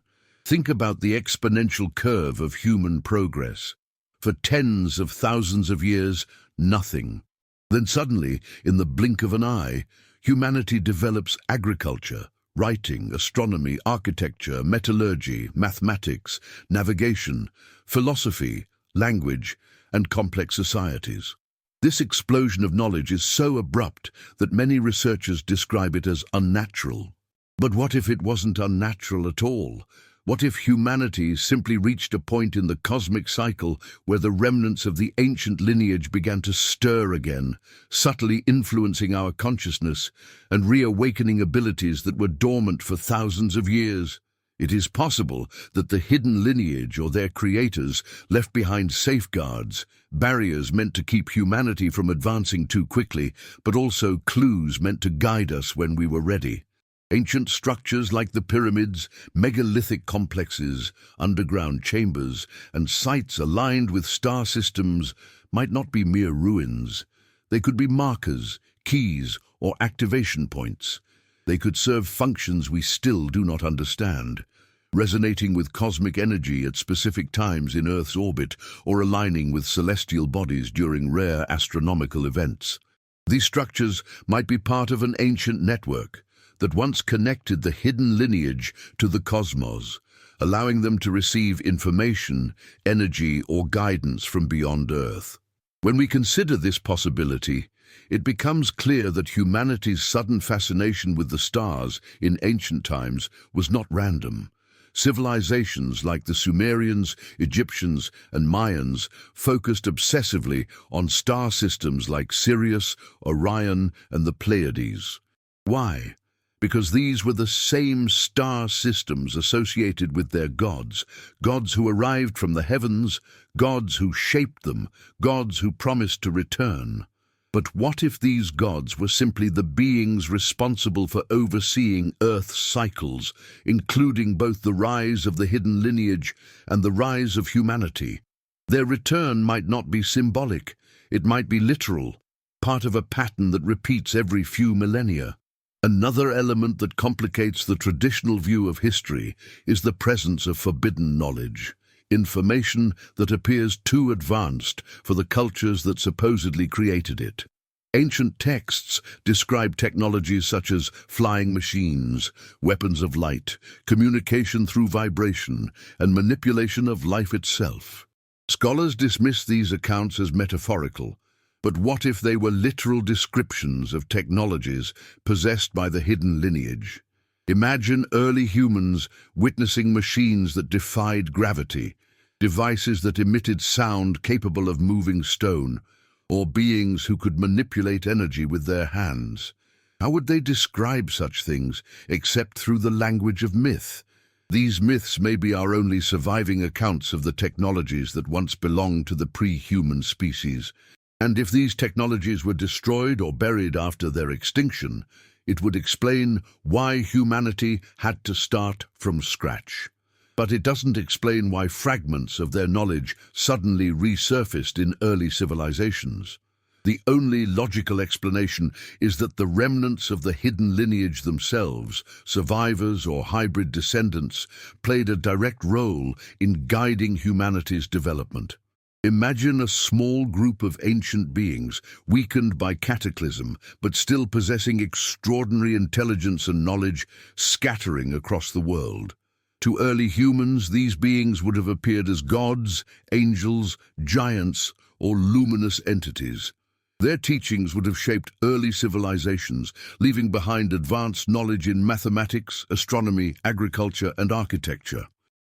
Think about the exponential curve of human progress. For tens of thousands of years, nothing. Then suddenly, in the blink of an eye, humanity develops agriculture, writing, astronomy, architecture, metallurgy, mathematics, navigation, philosophy, language, and complex societies. This explosion of knowledge is so abrupt that many researchers describe it as unnatural. But what if it wasn't unnatural at all? What if humanity simply reached a point in the cosmic cycle where the remnants of the ancient lineage began to stir again, subtly influencing our consciousness and reawakening abilities that were dormant for thousands of years? It is possible that the hidden lineage or their creators left behind safeguards, barriers meant to keep humanity from advancing too quickly, but also clues meant to guide us when we were ready. Ancient structures like the pyramids, megalithic complexes, underground chambers, and sites aligned with star systems might not be mere ruins. They could be markers, keys, or activation points. They could serve functions we still do not understand, resonating with cosmic energy at specific times in Earth's orbit or aligning with celestial bodies during rare astronomical events. These structures might be part of an ancient network that once connected the hidden lineage to the cosmos, allowing them to receive information, energy, or guidance from beyond Earth. When we consider this possibility, it becomes clear that humanity's sudden fascination with the stars in ancient times was not random. Civilizations like the Sumerians, Egyptians, and Mayans focused obsessively on star systems like Sirius, Orion, and the Pleiades. Why? Because these were the same star systems associated with their gods, gods who arrived from the heavens, gods who shaped them, gods who promised to return. But what if these gods were simply the beings responsible for overseeing Earth's cycles, including both the rise of the hidden lineage and the rise of humanity? Their return might not be symbolic, it might be literal, part of a pattern that repeats every few millennia. Another element that complicates the traditional view of history is the presence of forbidden knowledge, information that appears too advanced for the cultures that supposedly created it. Ancient texts describe technologies such as flying machines, weapons of light, communication through vibration, and manipulation of life itself. Scholars dismiss these accounts as metaphorical, but what if they were literal descriptions of technologies possessed by the hidden lineage? Imagine early humans witnessing machines that defied gravity, devices that emitted sound capable of moving stone, or beings who could manipulate energy with their hands. How would they describe such things except through the language of myth? These myths may be our only surviving accounts of the technologies that once belonged to the pre-human species. And if these technologies were destroyed or buried after their extinction, it would explain why humanity had to start from scratch. But it doesn't explain why fragments of their knowledge suddenly resurfaced in early civilizations. The only logical explanation is that the remnants of the hidden lineage themselves, survivors or hybrid descendants, played a direct role in guiding humanity's development. Imagine a small group of ancient beings, weakened by cataclysm, but still possessing extraordinary intelligence and knowledge, scattering across the world. To early humans, these beings would have appeared as gods, angels, giants, or luminous entities. Their teachings would have shaped early civilizations, leaving behind advanced knowledge in mathematics, astronomy, agriculture, and architecture.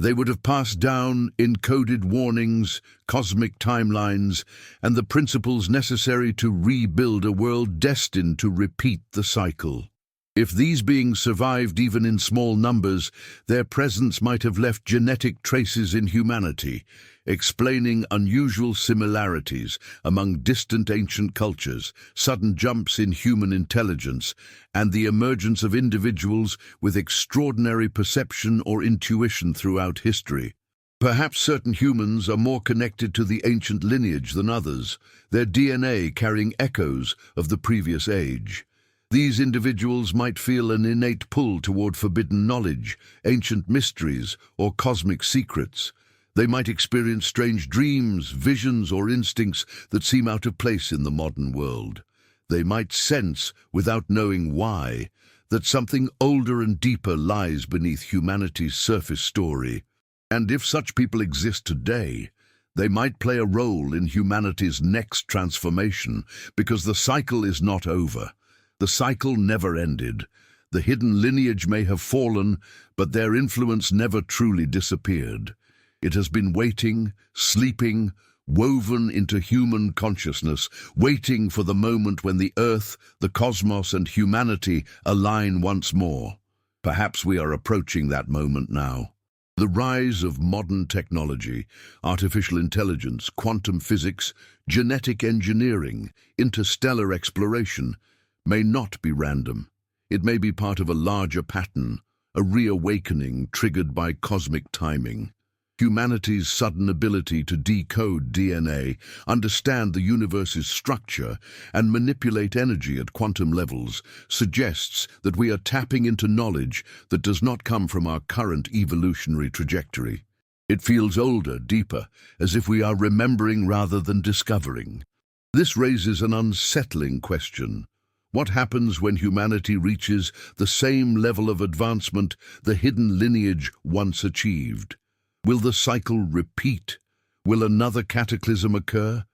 They would have passed down encoded warnings, cosmic timelines, and the principles necessary to rebuild a world destined to repeat the cycle. If these beings survived even in small numbers, their presence might have left genetic traces in humanity, explaining unusual similarities among distant ancient cultures, sudden jumps in human intelligence, and the emergence of individuals with extraordinary perception or intuition throughout history. Perhaps certain humans are more connected to the ancient lineage than others, their DNA carrying echoes of the previous age. These individuals might feel an innate pull toward forbidden knowledge, ancient mysteries, or cosmic secrets. They might experience strange dreams, visions, or instincts that seem out of place in the modern world. They might sense, without knowing why, that something older and deeper lies beneath humanity's surface story. And if such people exist today, they might play a role in humanity's next transformation, because the cycle is not over. The cycle never ended. The hidden lineage may have fallen, but their influence never truly disappeared. It has been waiting, sleeping, woven into human consciousness, waiting for the moment when the Earth, the cosmos, and humanity align once more. Perhaps we are approaching that moment now. The rise of modern technology, artificial intelligence, quantum physics, genetic engineering, interstellar exploration, may not be random. It may be part of a larger pattern, a reawakening triggered by cosmic timing. Humanity's sudden ability to decode DNA, understand the universe's structure, and manipulate energy at quantum levels suggests that we are tapping into knowledge that does not come from our current evolutionary trajectory. It feels older, deeper, as if we are remembering rather than discovering. This raises an unsettling question. What happens when humanity reaches the same level of advancement the hidden lineage once achieved? Will the cycle repeat? Will another cataclysm occur?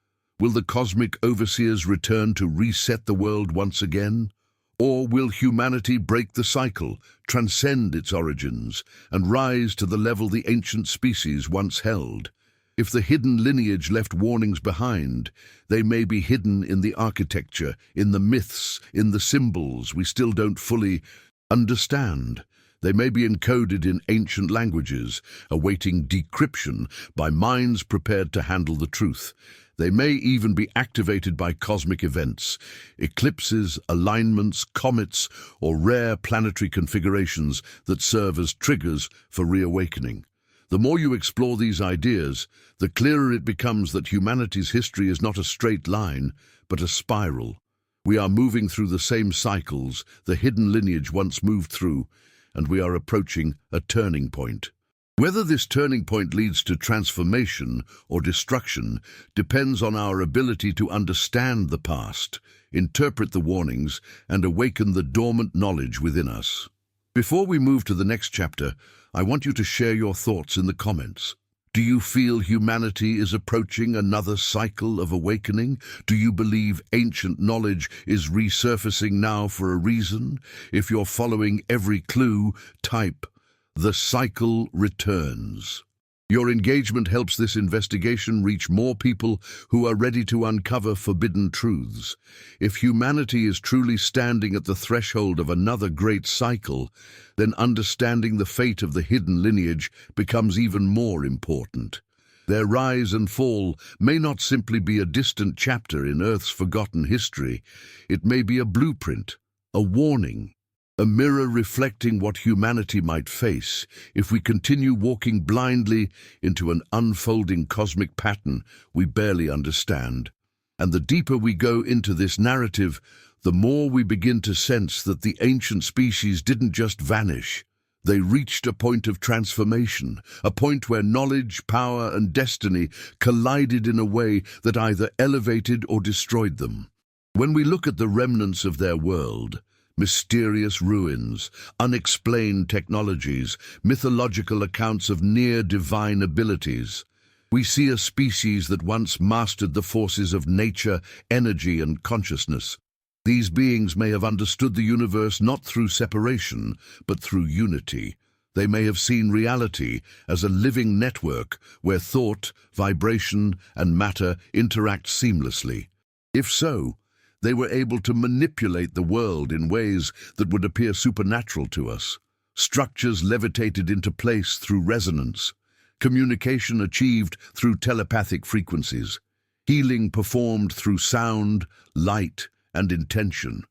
Will the cosmic overseers return to reset the world once again? Or will humanity break the cycle, transcend its origins, and rise to the level the ancient species once held? If the hidden lineage left warnings behind, they may be hidden in the architecture, in the myths, in the symbols we still don't fully understand. They may be encoded in ancient languages, awaiting decryption by minds prepared to handle the truth. They may even be activated by cosmic events, eclipses, alignments, comets, or rare planetary configurations that serve as triggers for reawakening. The more you explore these ideas, the clearer it becomes that humanity's history is not a straight line, but a spiral. We are moving through the same cycles the hidden lineage once moved through, and we are approaching a turning point. Whether this turning point leads to transformation or destruction depends on our ability to understand the past, interpret the warnings, and awaken the dormant knowledge within us. Before we move to the next chapter, I want you to share your thoughts in the comments. Do you feel humanity is approaching another cycle of awakening? Do you believe ancient knowledge is resurfacing now for a reason? If you're following every clue, type, "The cycle returns." Your engagement helps this investigation reach more people who are ready to uncover forbidden truths. If humanity is truly standing at the threshold of another great cycle, then understanding the fate of the hidden lineage becomes even more important. Their rise and fall may not simply be a distant chapter in Earth's forgotten history. It may be a blueprint, a warning, a mirror reflecting what humanity might face if we continue walking blindly into an unfolding cosmic pattern we barely understand. And the deeper we go into this narrative, the more we begin to sense that the ancient species didn't just vanish. They reached a point of transformation, a point where knowledge, power, and destiny collided in a way that either elevated or destroyed them. When we look at the remnants of their world, mysterious ruins, unexplained technologies, mythological accounts of near-divine abilities, we see a species that once mastered the forces of nature, energy, and consciousness. These beings may have understood the universe not through separation, but through unity. They may have seen reality as a living network where thought, vibration, and matter interact seamlessly. If so, they were able to manipulate the world in ways that would appear supernatural to us. Structures levitated into place through resonance, communication achieved through telepathic frequencies, healing performed through sound, light, and intention.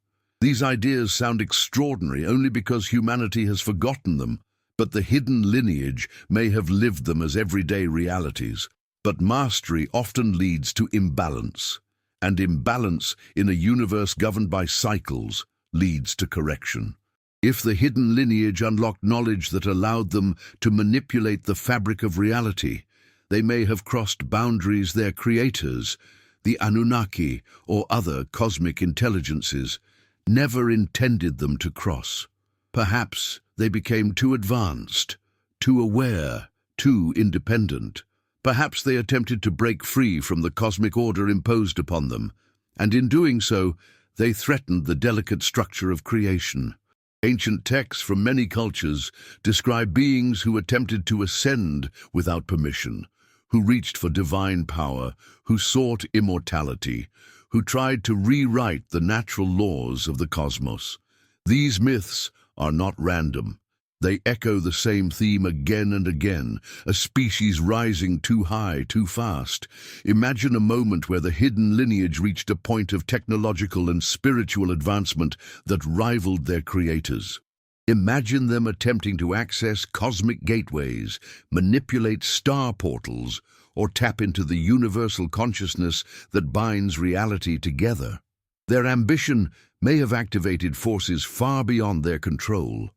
These ideas sound extraordinary only because humanity has forgotten them, but the hidden lineage may have lived them as everyday realities. But mastery often leads to imbalance. And imbalance in a universe governed by cycles leads to correction. If the hidden lineage unlocked knowledge that allowed them to manipulate the fabric of reality, they may have crossed boundaries their creators, the Anunnaki or other cosmic intelligences, never intended them to cross. Perhaps they became too advanced, too aware, too independent. Perhaps they attempted to break free from the cosmic order imposed upon them, and in doing so, they threatened the delicate structure of creation. Ancient texts from many cultures describe beings who attempted to ascend without permission, who reached for divine power, who sought immortality, who tried to rewrite the natural laws of the cosmos. These myths are not random. They echo the same theme again and again, a species rising too high, too fast. Imagine a moment where the hidden lineage reached a point of technological and spiritual advancement that rivaled their creators. Imagine them attempting to access cosmic gateways, manipulate star portals, or tap into the universal consciousness that binds reality together. Their ambition may have activated forces far beyond their control.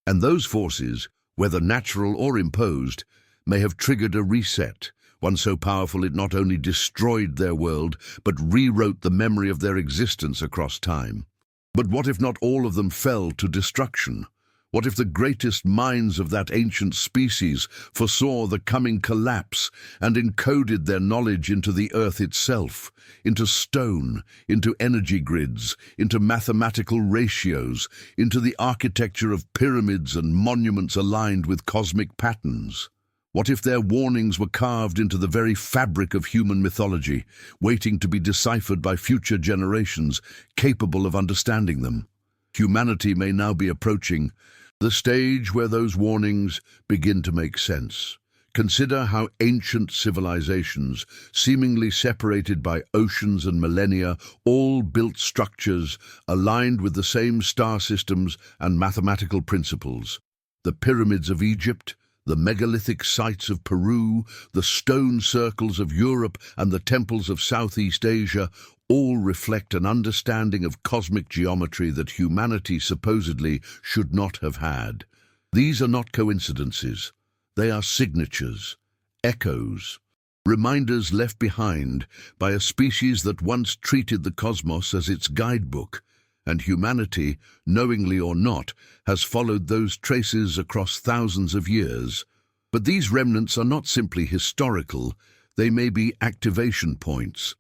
And those forces, whether natural or imposed, may have triggered a reset, one so powerful it not only destroyed their world, but rewrote the memory of their existence across time. But what if not all of them fell to destruction? What if the greatest minds of that ancient species foresaw the coming collapse and encoded their knowledge into the earth itself, into stone, into energy grids, into mathematical ratios, into the architecture of pyramids and monuments aligned with cosmic patterns? What if their warnings were carved into the very fabric of human mythology, waiting to be deciphered by future generations capable of understanding them? Humanity may now be approaching the stage where those warnings begin to make sense. Consider how ancient civilizations, seemingly separated by oceans and millennia, all built structures aligned with the same star systems and mathematical principles. The pyramids of Egypt, the megalithic sites of Peru, the stone circles of Europe, and the temples of Southeast Asia all reflect an understanding of cosmic geometry that humanity supposedly should not have had. These are not coincidences. They are signatures, echoes, reminders left behind by a species that once treated the cosmos as its guidebook, and humanity, knowingly or not, has followed those traces across thousands of years. But these remnants are not simply historical, they may be activation points.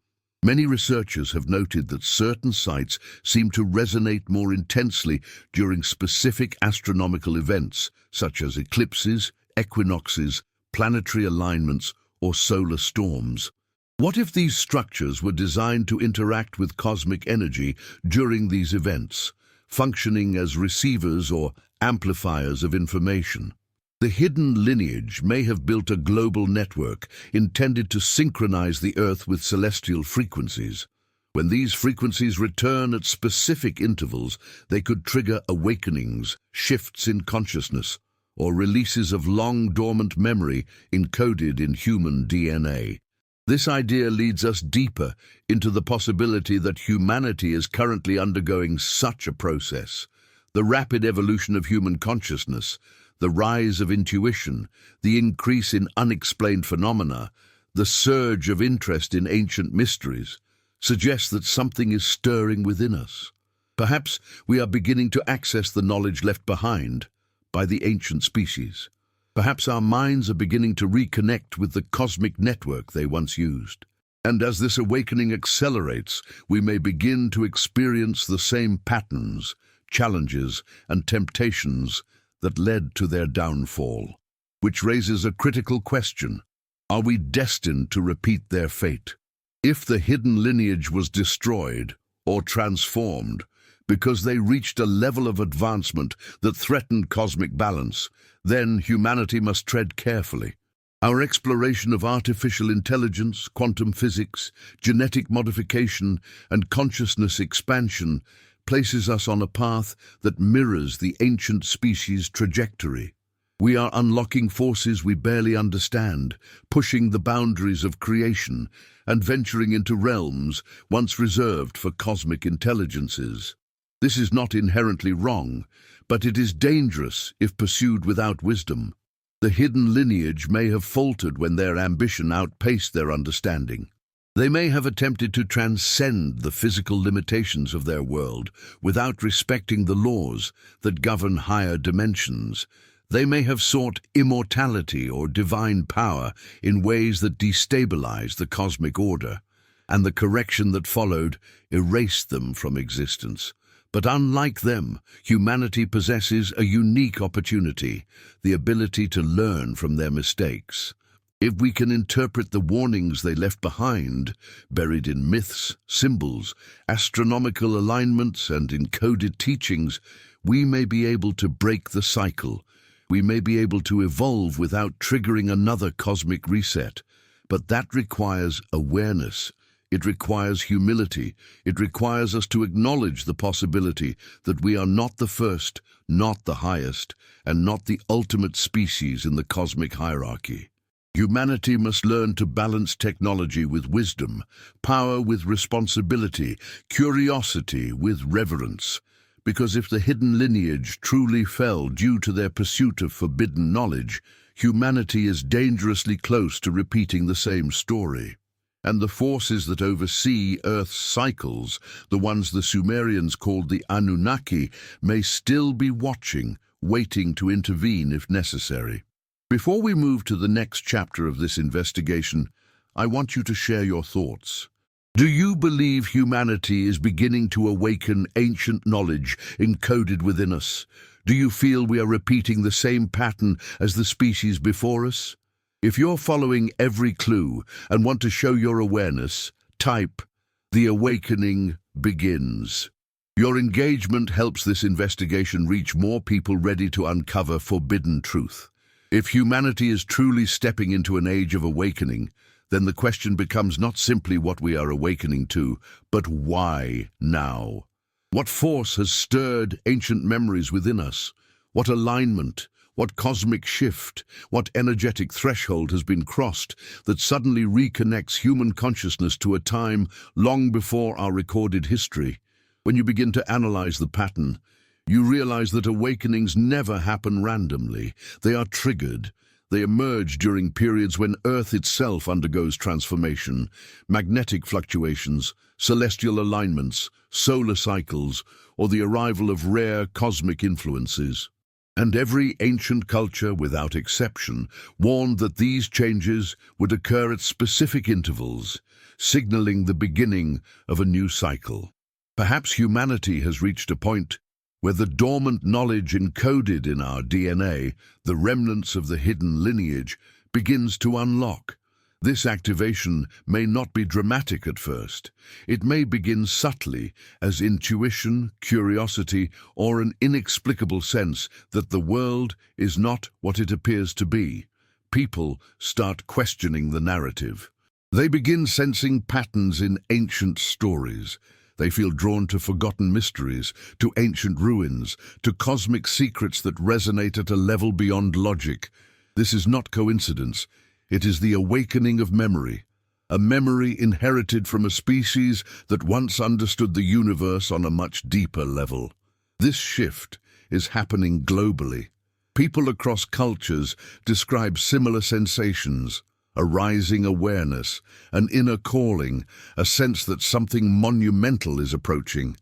Many researchers have noted that certain sites seem to resonate more intensely during specific astronomical events, such as eclipses, equinoxes, planetary alignments, or solar storms. What if these structures were designed to interact with cosmic energy during these events, functioning as receivers or amplifiers of information? The hidden lineage may have built a global network intended to synchronize the Earth with celestial frequencies. When these frequencies return at specific intervals, they could trigger awakenings, shifts in consciousness, or releases of long-dormant memory encoded in human DNA. This idea leads us deeper into the possibility that humanity is currently undergoing such a process. The rapid evolution of human consciousness, the rise of intuition, the increase in unexplained phenomena, the surge of interest in ancient mysteries, suggests that something is stirring within us. Perhaps we are beginning to access the knowledge left behind by the ancient species. Perhaps our minds are beginning to reconnect with the cosmic network they once used. And as this awakening accelerates, we may begin to experience the same patterns, challenges, and temptations that led to their downfall. Which raises a critical question. Are we destined to repeat their fate? If the hidden lineage was destroyed or transformed because they reached a level of advancement that threatened cosmic balance, then humanity must tread carefully. Our exploration of artificial intelligence, quantum physics, genetic modification, and consciousness expansion places us on a path that mirrors the ancient species' trajectory. We are unlocking forces we barely understand, pushing the boundaries of creation, and venturing into realms once reserved for cosmic intelligences. This is not inherently wrong, but it is dangerous if pursued without wisdom. The hidden lineage may have faltered when their ambition outpaced their understanding. They may have attempted to transcend the physical limitations of their world without respecting the laws that govern higher dimensions. They may have sought immortality or divine power in ways that destabilized the cosmic order, and the correction that followed erased them from existence. But unlike them, humanity possesses a unique opportunity, the ability to learn from their mistakes. If we can interpret the warnings they left behind, buried in myths, symbols, astronomical alignments, and encoded teachings, we may be able to break the cycle. We may be able to evolve without triggering another cosmic reset. But that requires awareness. It requires humility. It requires us to acknowledge the possibility that we are not the first, not the highest, and not the ultimate species in the cosmic hierarchy. Humanity must learn to balance technology with wisdom, power with responsibility, curiosity with reverence. Because if the hidden lineage truly fell due to their pursuit of forbidden knowledge, humanity is dangerously close to repeating the same story. And the forces that oversee Earth's cycles, the ones the Sumerians called the Anunnaki, may still be watching, waiting to intervene if necessary. Before we move to the next chapter of this investigation, I want you to share your thoughts. Do you believe humanity is beginning to awaken ancient knowledge encoded within us? Do you feel we are repeating the same pattern as the species before us? If you're following every clue and want to show your awareness, type, "The awakening begins." Your engagement helps this investigation reach more people ready to uncover forbidden truth. If humanity is truly stepping into an age of awakening, then the question becomes not simply what we are awakening to, but why now? What force has stirred ancient memories within us? What alignment, what cosmic shift, what energetic threshold has been crossed that suddenly reconnects human consciousness to a time long before our recorded history? When you begin to analyze the pattern, you realize that awakenings never happen randomly. They are triggered. They emerge during periods when Earth itself undergoes transformation, magnetic fluctuations, celestial alignments, solar cycles, or the arrival of rare cosmic influences. And every ancient culture, without exception, warned that these changes would occur at specific intervals, signaling the beginning of a new cycle. Perhaps humanity has reached a point where the dormant knowledge encoded in our DNA, the remnants of the hidden lineage, begins to unlock. This activation may not be dramatic at first. It may begin subtly as intuition, curiosity, or an inexplicable sense that the world is not what it appears to be. People start questioning the narrative. They begin sensing patterns in ancient stories. They feel drawn to forgotten mysteries, to ancient ruins, to cosmic secrets that resonate at a level beyond logic. This is not coincidence. It is the awakening of memory, a memory inherited from a species that once understood the universe on a much deeper level. This shift is happening globally. People across cultures describe similar sensations. A rising awareness, an inner calling, a sense that something monumental is approaching.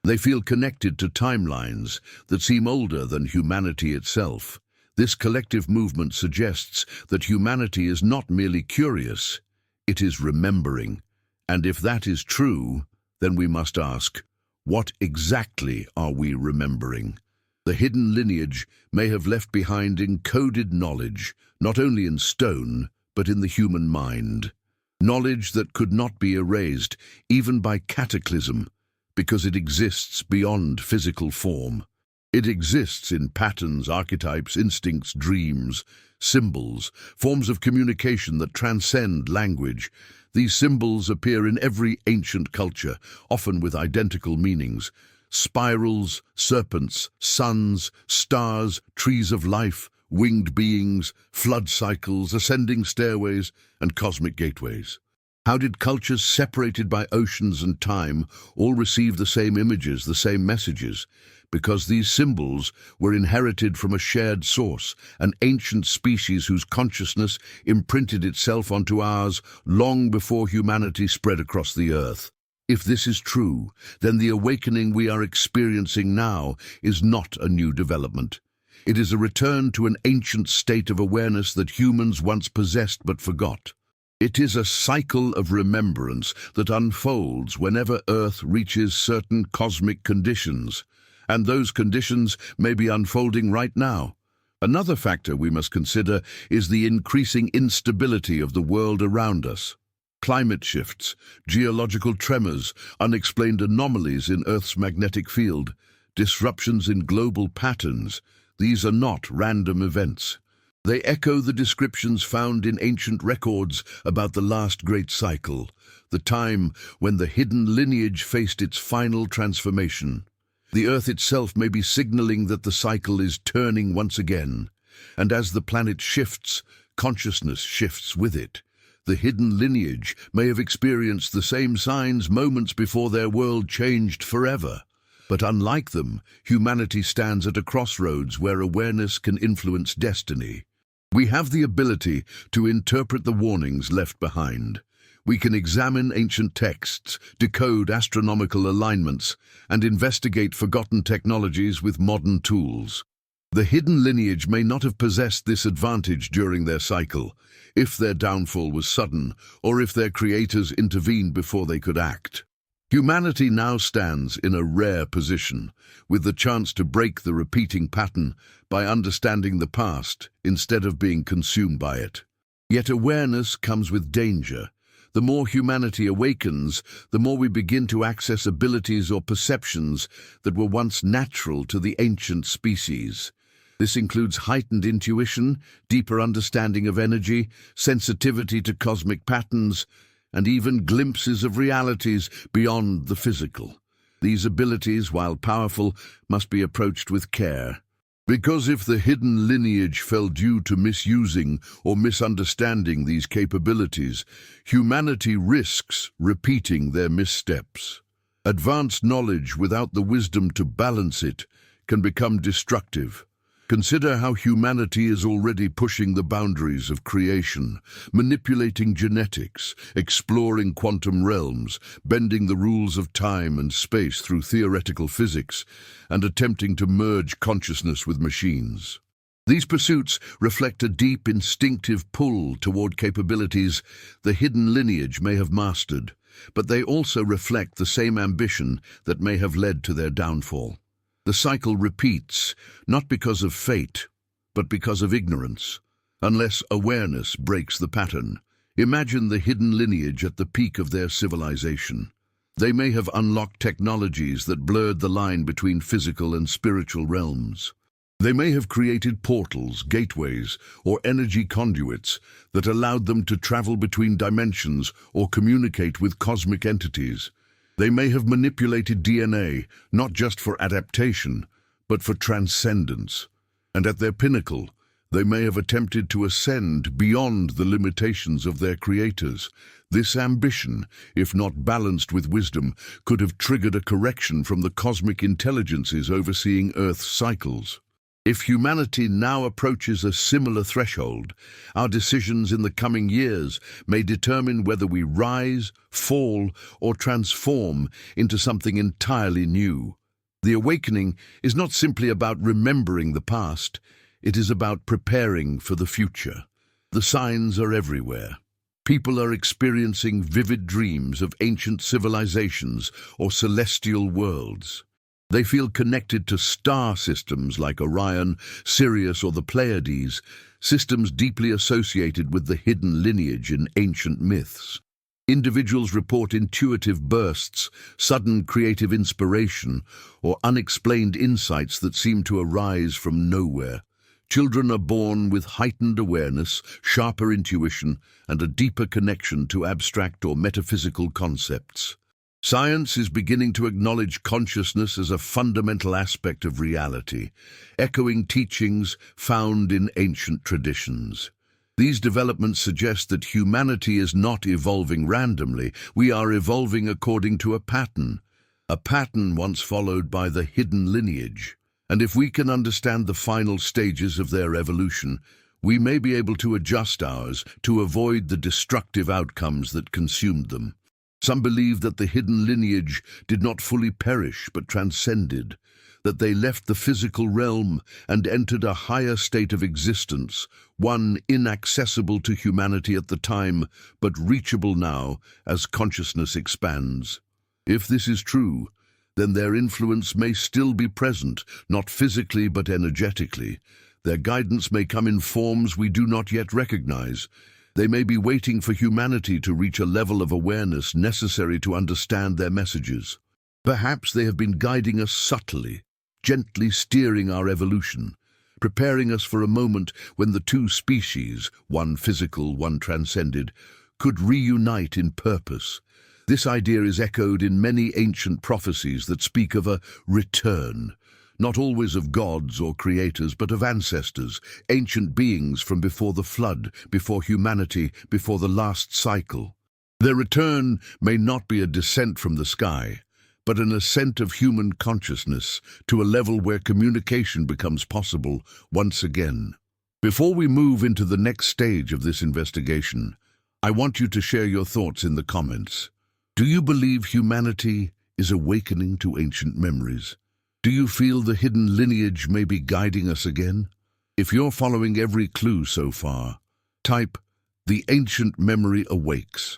They feel connected to timelines that seem older than humanity itself. This collective movement suggests that humanity is not merely curious, it is remembering. And if that is true, then we must ask, what exactly are we remembering? The hidden lineage may have left behind encoded knowledge, not only in stone, but in the human mind. Knowledge that could not be erased, even by cataclysm, because it exists beyond physical form. It exists in patterns, archetypes, instincts, dreams, symbols, forms of communication that transcend language. These symbols appear in every ancient culture, often with identical meanings. Spirals, serpents, suns, stars, trees of life, winged beings, flood cycles, ascending stairways, and cosmic gateways. How did cultures separated by oceans and time all receive the same images, the same messages? Because these symbols were inherited from a shared source, an ancient species whose consciousness imprinted itself onto ours long before humanity spread across the earth. If this is true, then the awakening we are experiencing now is not a new development. It is a return to an ancient state of awareness that humans once possessed but forgot. It is a cycle of remembrance that unfolds whenever Earth reaches certain cosmic conditions, and those conditions may be unfolding right now. Another factor we must consider is the increasing instability of the world around us. Climate shifts, geological tremors, unexplained anomalies in Earth's magnetic field, disruptions in global patterns, these are not random events. They echo the descriptions found in ancient records about the last great cycle, the time when the hidden lineage faced its final transformation. The Earth itself may be signaling that the cycle is turning once again, and as the planet shifts, consciousness shifts with it. The hidden lineage may have experienced the same signs moments before their world changed forever. But unlike them, humanity stands at a crossroads where awareness can influence destiny. We have the ability to interpret the warnings left behind. We can examine ancient texts, decode astronomical alignments, and investigate forgotten technologies with modern tools. The hidden lineage may not have possessed this advantage during their cycle, if their downfall was sudden, or if their creators intervened before they could act. Humanity now stands in a rare position, with the chance to break the repeating pattern by understanding the past instead of being consumed by it. Yet awareness comes with danger. The more humanity awakens, the more we begin to access abilities or perceptions that were once natural to the ancient species. This includes heightened intuition, deeper understanding of energy, sensitivity to cosmic patterns, and even glimpses of realities beyond the physical. These abilities, while powerful, must be approached with care. Because if the hidden lineage fell due to misusing or misunderstanding these capabilities, humanity risks repeating their missteps. Advanced knowledge without the wisdom to balance it can become destructive. Consider how humanity is already pushing the boundaries of creation, manipulating genetics, exploring quantum realms, bending the rules of time and space through theoretical physics, and attempting to merge consciousness with machines. These pursuits reflect a deep instinctive pull toward capabilities the hidden lineage may have mastered, but they also reflect the same ambition that may have led to their downfall. The cycle repeats, not because of fate, but because of ignorance, unless awareness breaks the pattern. Imagine the hidden lineage at the peak of their civilization. They may have unlocked technologies that blurred the line between physical and spiritual realms. They may have created portals, gateways, or energy conduits that allowed them to travel between dimensions or communicate with cosmic entities. They may have manipulated DNA, not just for adaptation, but for transcendence. And at their pinnacle, they may have attempted to ascend beyond the limitations of their creators. This ambition, if not balanced with wisdom, could have triggered a correction from the cosmic intelligences overseeing Earth's cycles. If humanity now approaches a similar threshold, our decisions in the coming years may determine whether we rise, fall, or transform into something entirely new. The awakening is not simply about remembering the past, it is about preparing for the future. The signs are everywhere. People are experiencing vivid dreams of ancient civilizations or celestial worlds. They feel connected to star systems like Orion, Sirius, or the Pleiades, systems deeply associated with the hidden lineage in ancient myths. Individuals report intuitive bursts, sudden creative inspiration, or unexplained insights that seem to arise from nowhere. Children are born with heightened awareness, sharper intuition, and a deeper connection to abstract or metaphysical concepts. Science is beginning to acknowledge consciousness as a fundamental aspect of reality, echoing teachings found in ancient traditions. These developments suggest that humanity is not evolving randomly. We are evolving according to a pattern once followed by the hidden lineage. And if we can understand the final stages of their evolution, we may be able to adjust ours to avoid the destructive outcomes that consumed them. Some believe that the hidden lineage did not fully perish but transcended, that they left the physical realm and entered a higher state of existence, one inaccessible to humanity at the time, but reachable now as consciousness expands. If this is true, then their influence may still be present, not physically but energetically. Their guidance may come in forms we do not yet recognize. They may be waiting for humanity to reach a level of awareness necessary to understand their messages. Perhaps they have been guiding us subtly, gently steering our evolution, preparing us for a moment when the two species, one physical, one transcended, could reunite in purpose. This idea is echoed in many ancient prophecies that speak of a return, not always of gods or creators, but of ancestors, ancient beings from before the flood, before humanity, before the last cycle. Their return may not be a descent from the sky, but an ascent of human consciousness to a level where communication becomes possible once again. Before we move into the next stage of this investigation, I want you to share your thoughts in the comments. Do you believe humanity is awakening to ancient memories? Do you feel the hidden lineage may be guiding us again? If you're following every clue so far, type, "The ancient memory awakes."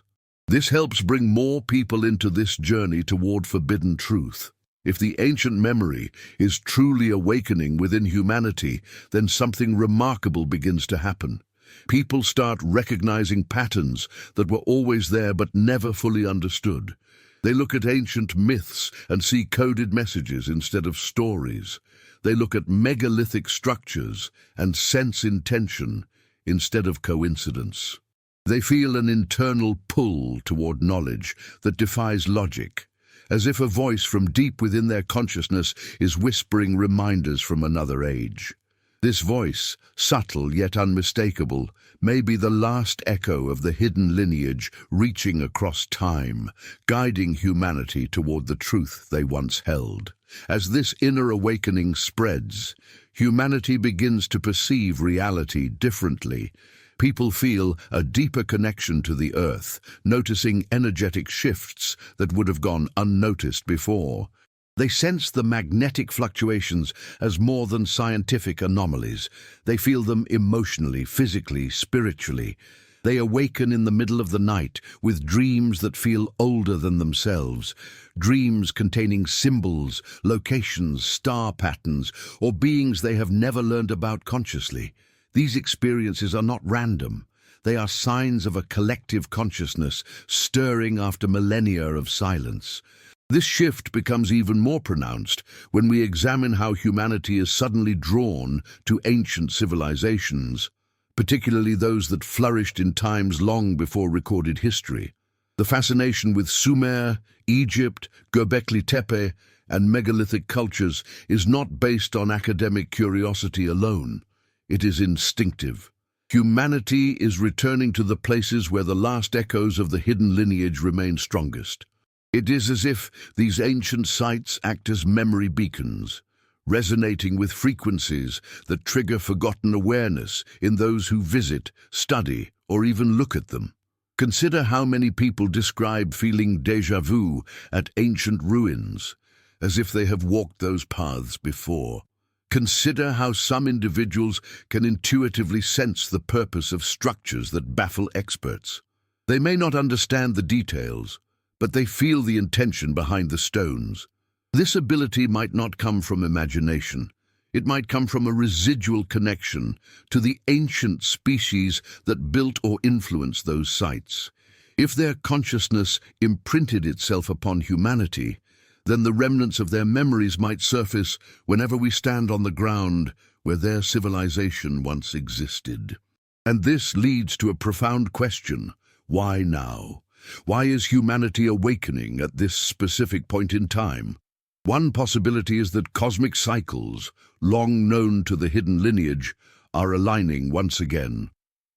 This helps bring more people into this journey toward forbidden truth. If the ancient memory is truly awakening within humanity, then something remarkable begins to happen. People start recognizing patterns that were always there but never fully understood. They look at ancient myths and see coded messages instead of stories. They look at megalithic structures and sense intention instead of coincidence. They feel an internal pull toward knowledge that defies logic, as if a voice from deep within their consciousness is whispering reminders from another age. This voice, subtle yet unmistakable, may be the last echo of the hidden lineage reaching across time, guiding humanity toward the truth they once held. As this inner awakening spreads, humanity begins to perceive reality differently. People feel a deeper connection to the earth, noticing energetic shifts that would have gone unnoticed before. They sense the magnetic fluctuations as more than scientific anomalies. They feel them emotionally, physically, spiritually. They awaken in the middle of the night with dreams that feel older than themselves, dreams containing symbols, locations, star patterns, or beings they have never learned about consciously. These experiences are not random. They are signs of a collective consciousness stirring after millennia of silence. This shift becomes even more pronounced when we examine how humanity is suddenly drawn to ancient civilizations, particularly those that flourished in times long before recorded history. The fascination with Sumer, Egypt, Göbekli Tepe, and megalithic cultures is not based on academic curiosity alone. It is instinctive. Humanity is returning to the places where the last echoes of the hidden lineage remain strongest. It is as if these ancient sites act as memory beacons, resonating with frequencies that trigger forgotten awareness in those who visit, study, or even look at them. Consider how many people describe feeling déjà vu at ancient ruins, as if they have walked those paths before. Consider how some individuals can intuitively sense the purpose of structures that baffle experts. They may not understand the details, but they feel the intention behind the stones. This ability might not come from imagination. It might come from a residual connection to the ancient species that built or influenced those sites. If their consciousness imprinted itself upon humanity, then the remnants of their memories might surface whenever we stand on the ground where their civilization once existed. And this leads to a profound question: why now? Why is humanity awakening at this specific point in time? One possibility is that cosmic cycles, long known to the hidden lineage, are aligning once again.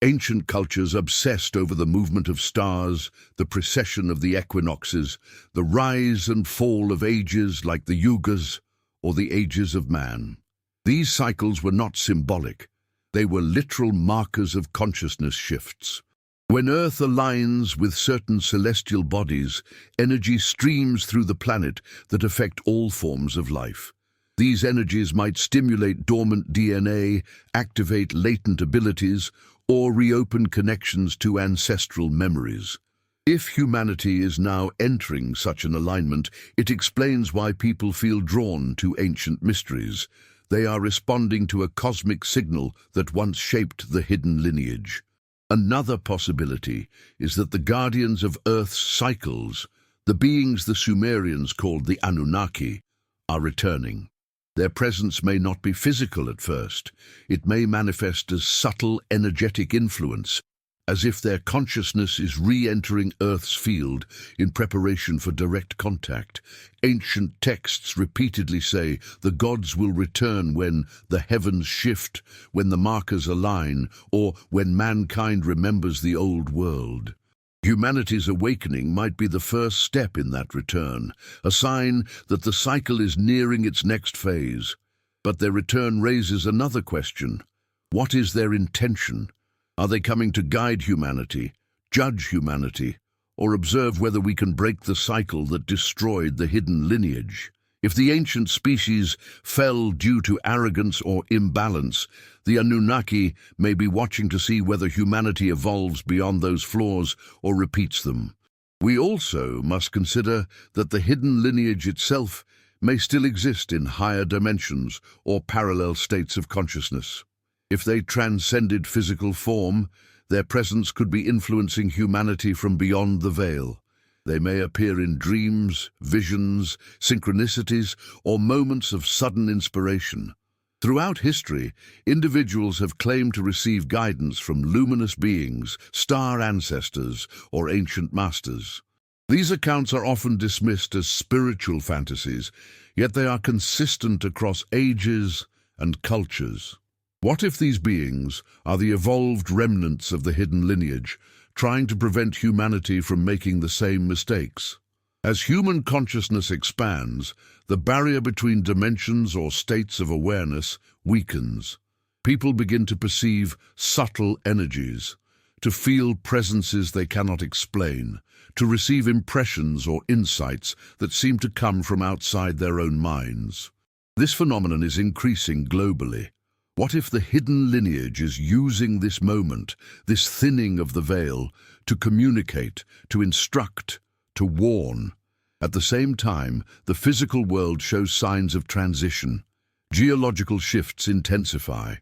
Ancient cultures obsessed over the movement of stars, the precession of the equinoxes, the rise and fall of ages like the yugas or the ages of man. These cycles were not symbolic. They were literal markers of consciousness shifts. When Earth aligns with certain celestial bodies, energy streams through the planet that affect all forms of life. These energies might stimulate dormant DNA, activate latent abilities, or reopen connections to ancestral memories. If humanity is now entering such an alignment, it explains why people feel drawn to ancient mysteries. They are responding to a cosmic signal that once shaped the hidden lineage. Another possibility is that the guardians of Earth's cycles, the beings the Sumerians called the Anunnaki, are returning. Their presence may not be physical at first. It may manifest as subtle, energetic influence, as if their consciousness is re-entering Earth's field in preparation for direct contact. Ancient texts repeatedly say the gods will return when the heavens shift, when the markers align, or when mankind remembers the old world. Humanity's awakening might be the first step in that return, a sign that the cycle is nearing its next phase. But their return raises another question. What is their intention? Are they coming to guide humanity, judge humanity, or observe whether we can break the cycle that destroyed the hidden lineage? If the ancient species fell due to arrogance or imbalance, the Anunnaki may be watching to see whether humanity evolves beyond those flaws or repeats them. We also must consider that the hidden lineage itself may still exist in higher dimensions or parallel states of consciousness. If they transcended physical form, their presence could be influencing humanity from beyond the veil. They may appear in dreams, visions, synchronicities, or moments of sudden inspiration. Throughout history, individuals have claimed to receive guidance from luminous beings, star ancestors, or ancient masters. These accounts are often dismissed as spiritual fantasies, yet they are consistent across ages and cultures. What if these beings are the evolved remnants of the hidden lineage, trying to prevent humanity from making the same mistakes? As human consciousness expands, the barrier between dimensions or states of awareness weakens. People begin to perceive subtle energies, to feel presences they cannot explain, to receive impressions or insights that seem to come from outside their own minds. This phenomenon is increasing globally. What if the hidden lineage is using this moment, this thinning of the veil, to communicate, to instruct, to warn? At the same time, the physical world shows signs of transition. Geological shifts intensify.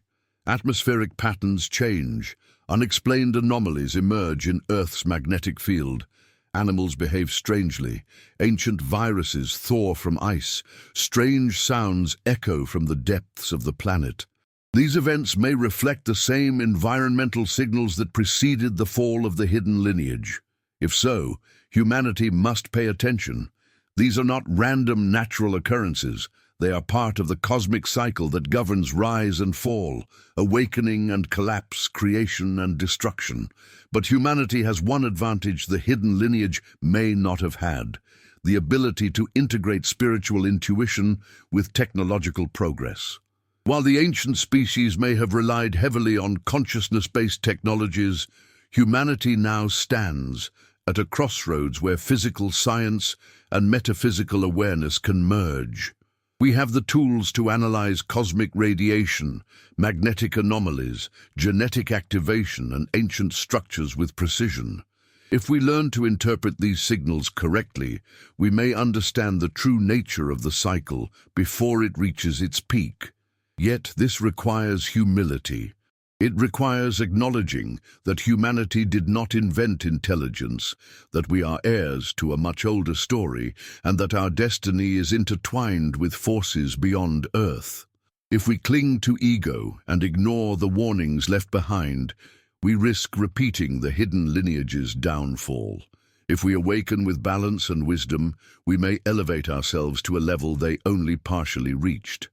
Atmospheric patterns change. Unexplained anomalies emerge in Earth's magnetic field. Animals behave strangely. Ancient viruses thaw from ice. Strange sounds echo from the depths of the planet. These events may reflect the same environmental signals that preceded the fall of the hidden lineage. If so, humanity must pay attention. These are not random natural occurrences. They are part of the cosmic cycle that governs rise and fall, awakening and collapse, creation and destruction. But humanity has one advantage the hidden lineage may not have had: the ability to integrate spiritual intuition with technological progress. While the ancient species may have relied heavily on consciousness-based technologies, humanity now stands at a crossroads where physical science and metaphysical awareness can merge. We have the tools to analyze cosmic radiation, magnetic anomalies, genetic activation, and ancient structures with precision. If we learn to interpret these signals correctly, we may understand the true nature of the cycle before it reaches its peak. Yet this requires humility. It requires acknowledging that humanity did not invent intelligence, that we are heirs to a much older story, and that our destiny is intertwined with forces beyond Earth. If we cling to ego and ignore the warnings left behind, we risk repeating the hidden lineage's downfall. If we awaken with balance and wisdom, we may elevate ourselves to a level they only partially reached.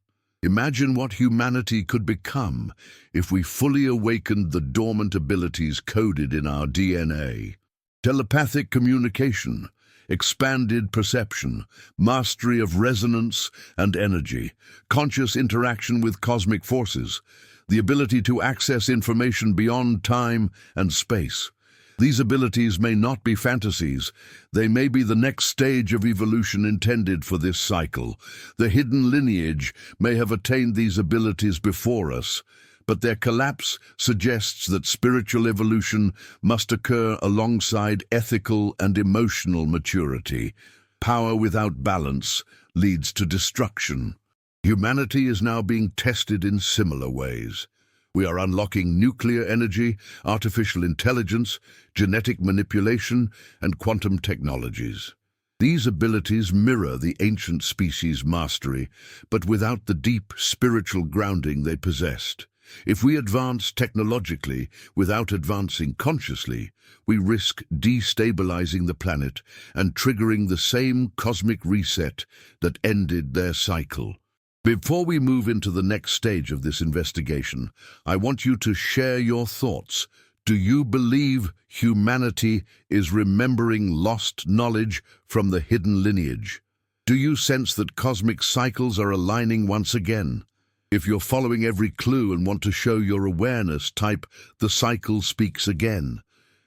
Imagine what humanity could become if we fully awakened the dormant abilities coded in our DNA. Telepathic communication, expanded perception, mastery of resonance and energy, conscious interaction with cosmic forces, the ability to access information beyond time and space. These abilities may not be fantasies. They may be the next stage of evolution intended for this cycle. The hidden lineage may have attained these abilities before us, but their collapse suggests that spiritual evolution must occur alongside ethical and emotional maturity. Power without balance leads to destruction. Humanity is now being tested in similar ways. We are unlocking nuclear energy, artificial intelligence, genetic manipulation, and quantum technologies. These abilities mirror the ancient species' mastery, but without the deep spiritual grounding they possessed. If we advance technologically without advancing consciously, we risk destabilizing the planet and triggering the same cosmic reset that ended their cycle. Before we move into the next stage of this investigation, I want you to share your thoughts. Do you believe humanity is remembering lost knowledge from the hidden lineage? Do you sense that cosmic cycles are aligning once again? If you're following every clue and want to show your awareness, type "The cycle speaks again."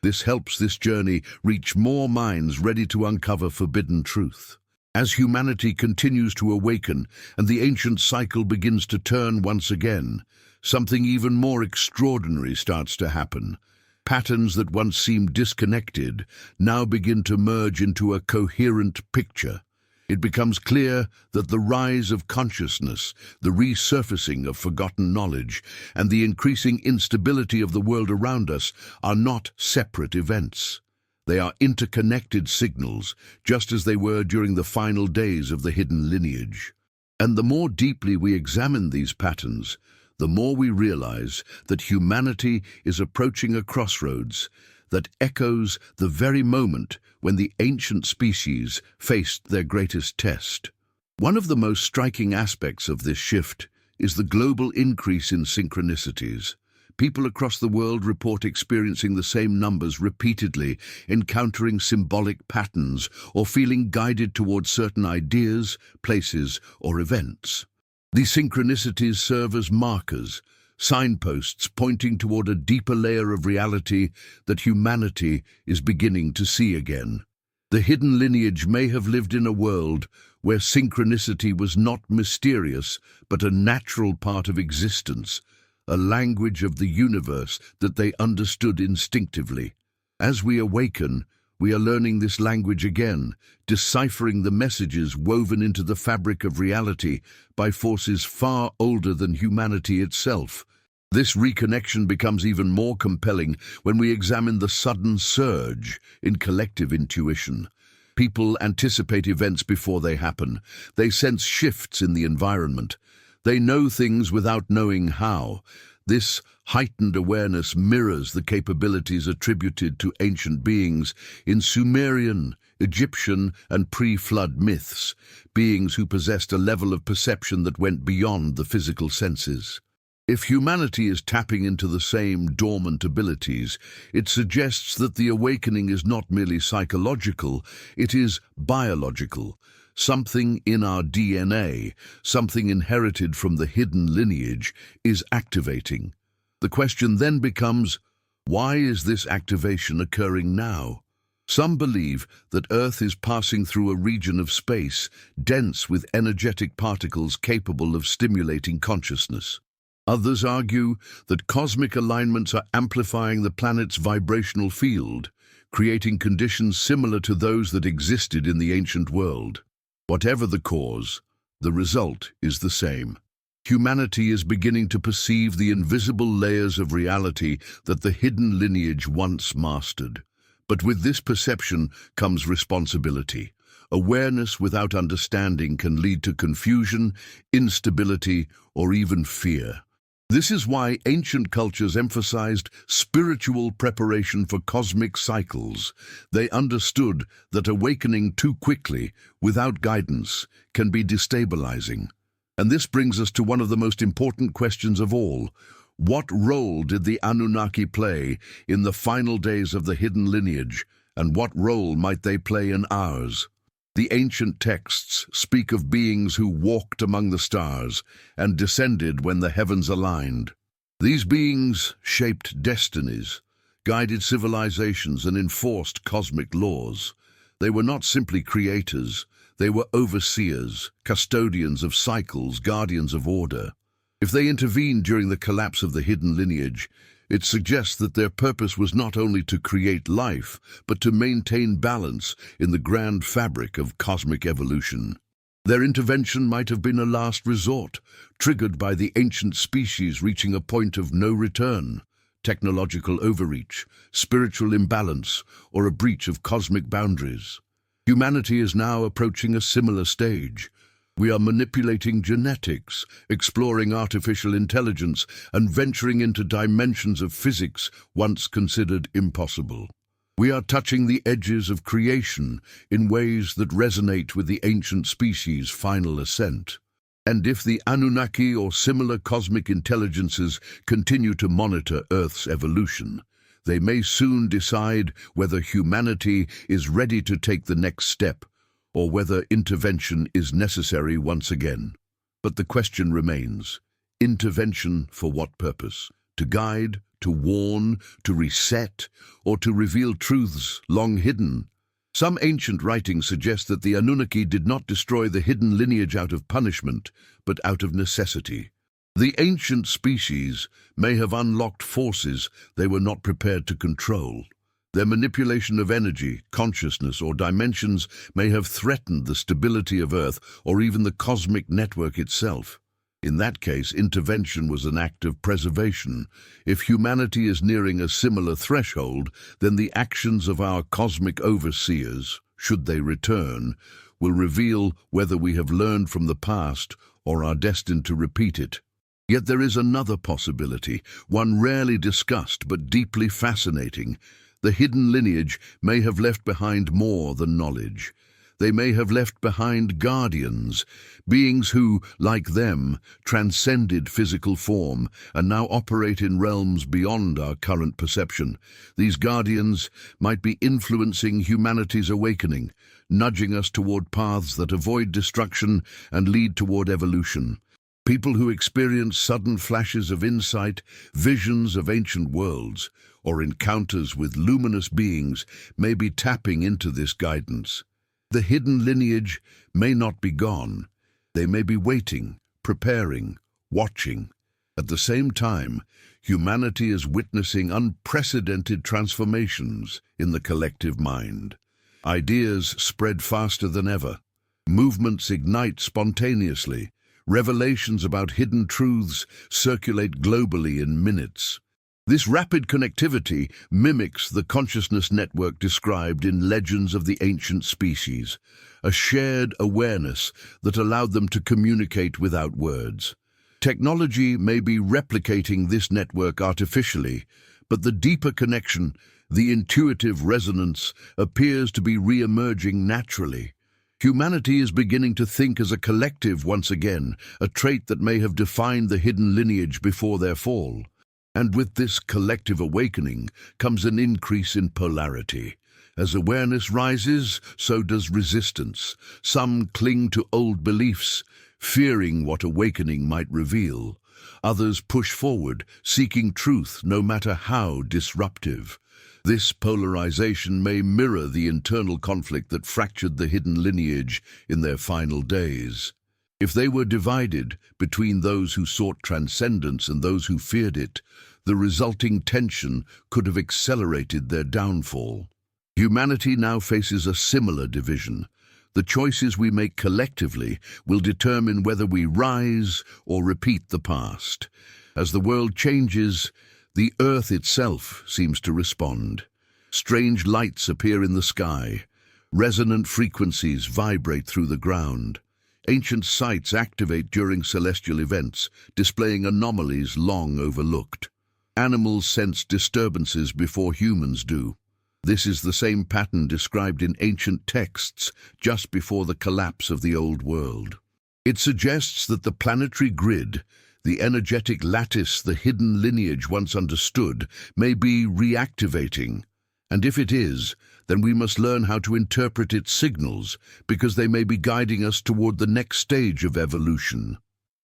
This helps this journey reach more minds ready to uncover forbidden truth. As humanity continues to awaken and the ancient cycle begins to turn once again, something even more extraordinary starts to happen. Patterns that once seemed disconnected now begin to merge into a coherent picture. It becomes clear that the rise of consciousness, the resurfacing of forgotten knowledge, and the increasing instability of the world around us are not separate events. They are interconnected signals, just as they were during the final days of the hidden lineage. And the more deeply we examine these patterns, the more we realize that humanity is approaching a crossroads that echoes the very moment when the ancient species faced their greatest test. One of the most striking aspects of this shift is the global increase in synchronicities. People across the world report experiencing the same numbers repeatedly, encountering symbolic patterns, or feeling guided towards certain ideas, places, or events. These synchronicities serve as markers, signposts pointing toward a deeper layer of reality that humanity is beginning to see again. The hidden lineage may have lived in a world where synchronicity was not mysterious, but a natural part of existence, a language of the universe that they understood instinctively. As we awaken, we are learning this language again, deciphering the messages woven into the fabric of reality by forces far older than humanity itself. This reconnection becomes even more compelling when we examine the sudden surge in collective intuition. People anticipate events before they happen. They sense shifts in the environment. They know things without knowing how. This heightened awareness mirrors the capabilities attributed to ancient beings in Sumerian, Egyptian, and pre-flood myths, beings who possessed a level of perception that went beyond the physical senses. If humanity is tapping into the same dormant abilities, it suggests that the awakening is not merely psychological, it is biological. Something in our DNA, something inherited from the hidden lineage, is activating. The question then becomes, why is this activation occurring now? Some believe that Earth is passing through a region of space dense with energetic particles capable of stimulating consciousness. Others argue that cosmic alignments are amplifying the planet's vibrational field, creating conditions similar to those that existed in the ancient world. Whatever the cause, the result is the same. Humanity is beginning to perceive the invisible layers of reality that the hidden lineage once mastered. But with this perception comes responsibility. Awareness without understanding can lead to confusion, instability, or even fear. This is why ancient cultures emphasized spiritual preparation for cosmic cycles. They understood that awakening too quickly, without guidance, can be destabilizing. And this brings us to one of the most important questions of all. What role did the Anunnaki play in the final days of the hidden lineage, and what role might they play in ours? The ancient texts speak of beings who walked among the stars and descended when the heavens aligned. These beings shaped destinies, guided civilizations, and enforced cosmic laws. They were not simply creators, they were overseers, custodians of cycles, guardians of order. If they intervened during the collapse of the hidden lineage, it suggests that their purpose was not only to create life, but to maintain balance in the grand fabric of cosmic evolution. Their intervention might have been a last resort, triggered by the ancient species reaching a point of no return, technological overreach, spiritual imbalance, or a breach of cosmic boundaries. Humanity is now approaching a similar stage. We are manipulating genetics, exploring artificial intelligence, and venturing into dimensions of physics once considered impossible. We are touching the edges of creation in ways that resonate with the ancient species' final ascent. And if the Anunnaki or similar cosmic intelligences continue to monitor Earth's evolution, they may soon decide whether humanity is ready to take the next step, or whether intervention is necessary once again. But the question remains, intervention for what purpose? To guide, to warn, to reset, or to reveal truths long hidden? Some ancient writings suggest that the Anunnaki did not destroy the hidden lineage out of punishment, but out of necessity. The ancient species may have unlocked forces they were not prepared to control. Their manipulation of energy, consciousness, or dimensions may have threatened the stability of Earth or even the cosmic network itself. In that case, intervention was an act of preservation. If humanity is nearing a similar threshold, then the actions of our cosmic overseers, should they return, will reveal whether we have learned from the past or are destined to repeat it. Yet there is another possibility, one rarely discussed but deeply fascinating. The hidden lineage may have left behind more than knowledge. They may have left behind guardians, beings who, like them, transcended physical form and now operate in realms beyond our current perception. These guardians might be influencing humanity's awakening, nudging us toward paths that avoid destruction and lead toward evolution. People who experience sudden flashes of insight, visions of ancient worlds, or encounters with luminous beings may be tapping into this guidance. The hidden lineage may not be gone. They may be waiting, preparing, watching. At the same time, humanity is witnessing unprecedented transformations in the collective mind. Ideas spread faster than ever. Movements ignite spontaneously. Revelations about hidden truths circulate globally in minutes. This rapid connectivity mimics the consciousness network described in legends of the ancient species, a shared awareness that allowed them to communicate without words. Technology may be replicating this network artificially, but the deeper connection, the intuitive resonance, appears to be re-emerging naturally. Humanity is beginning to think as a collective once again, a trait that may have defined the hidden lineage before their fall. And with this collective awakening comes an increase in polarity. As awareness rises, so does resistance. Some cling to old beliefs, fearing what awakening might reveal. Others push forward, seeking truth no matter how disruptive. This polarization may mirror the internal conflict that fractured the hidden lineage in their final days. If they were divided between those who sought transcendence and those who feared it, the resulting tension could have accelerated their downfall. Humanity now faces a similar division. The choices we make collectively will determine whether we rise or repeat the past. As the world changes, the Earth itself seems to respond. Strange lights appear in the sky. Resonant frequencies vibrate through the ground. Ancient sites activate during celestial events, displaying anomalies long overlooked. Animals sense disturbances before humans do. This is the same pattern described in ancient texts just before the collapse of the old world. It suggests that the planetary grid, the energetic lattice the hidden lineage once understood, may be reactivating. And if it is, then we must learn how to interpret its signals, because they may be guiding us toward the next stage of evolution.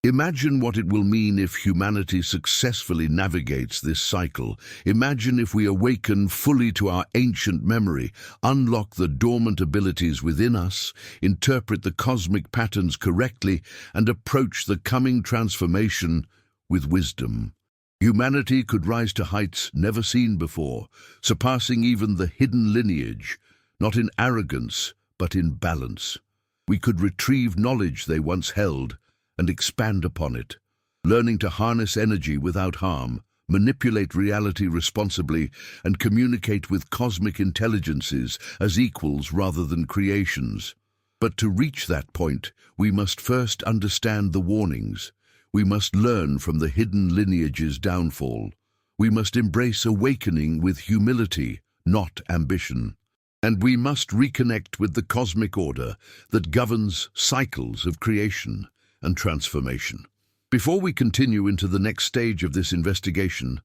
Imagine what it will mean if humanity successfully navigates this cycle. Imagine if we awaken fully to our ancient memory, unlock the dormant abilities within us, interpret the cosmic patterns correctly, and approach the coming transformation with wisdom. Humanity could rise to heights never seen before, surpassing even the hidden lineage, not in arrogance, but in balance. We could retrieve knowledge they once held and expand upon it, learning to harness energy without harm, manipulate reality responsibly, and communicate with cosmic intelligences as equals rather than creations. But to reach that point, we must first understand the warnings. We must learn from the hidden lineage's downfall. We must embrace awakening with humility, not ambition. And we must reconnect with the cosmic order that governs cycles of creation and transformation. Before we continue into the next stage of this investigation,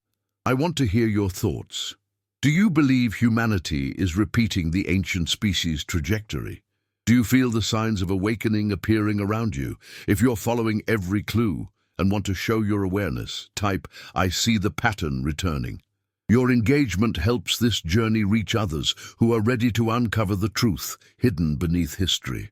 I want to hear your thoughts. Do you believe humanity is repeating the ancient species' trajectory? Do you feel the signs of awakening appearing around you? If you're following every clue and want to show your awareness, type, "I see the pattern returning." Your engagement helps this journey reach others who are ready to uncover the truth hidden beneath history.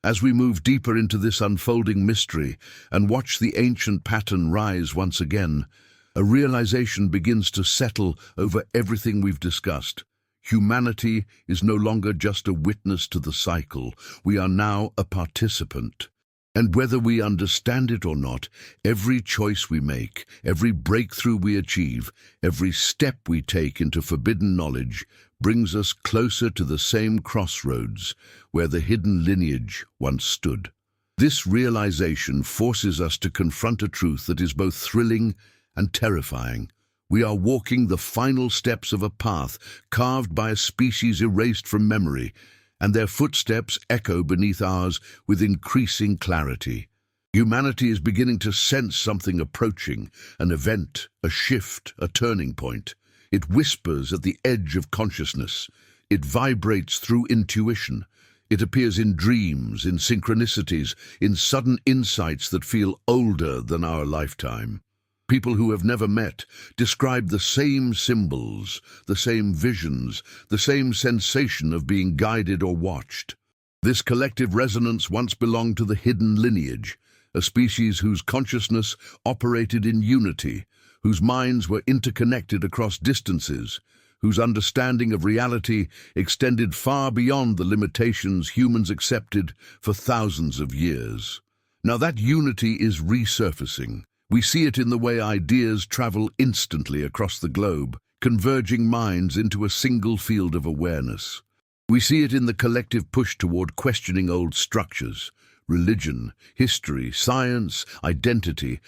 As we move deeper into this unfolding mystery and watch the ancient pattern rise once again, a realization begins to settle over everything we've discussed. Humanity is no longer just a witness to the cycle. We are now a participant. And whether we understand it or not, every choice we make, every breakthrough we achieve, every step we take into forbidden knowledge brings us closer to the same crossroads where the hidden lineage once stood. This realization forces us to confront a truth that is both thrilling and terrifying. We are walking the final steps of a path carved by a species erased from memory, and their footsteps echo beneath ours with increasing clarity. Humanity is beginning to sense something approaching, an event, a shift, a turning point. It whispers at the edge of consciousness. It vibrates through intuition. It appears in dreams, in synchronicities, in sudden insights that feel older than our lifetime. People who have never met describe the same symbols, the same visions, the same sensation of being guided or watched. This collective resonance once belonged to the hidden lineage, a species whose consciousness operated in unity, whose minds were interconnected across distances, whose understanding of reality extended far beyond the limitations humans accepted for thousands of years. Now that unity is resurfacing. We see it in the way ideas travel instantly across the globe, converging minds into a single field of awareness. We see it in the collective push toward questioning old structures, religion, history, science, identity,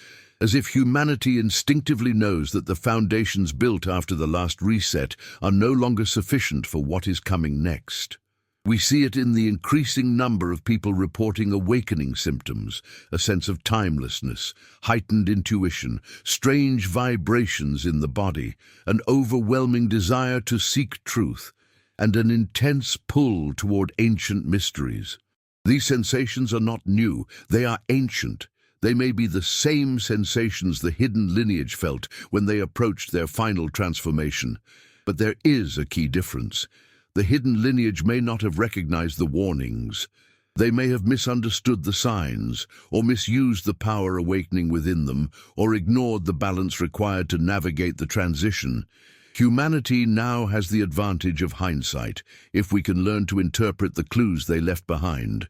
as if humanity instinctively knows that the foundations built after the last reset are no longer sufficient for what is coming next. We see it in the increasing number of people reporting awakening symptoms, a sense of timelessness, heightened intuition, strange vibrations in the body, an overwhelming desire to seek truth, and an intense pull toward ancient mysteries. These sensations are not new, they are ancient. They may be the same sensations the hidden lineage felt when they approached their final transformation. But there is a key difference. The hidden lineage may not have recognized the warnings. They may have misunderstood the signs, or misused the power awakening within them, or ignored the balance required to navigate the transition. Humanity now has the advantage of hindsight, if we can learn to interpret the clues they left behind.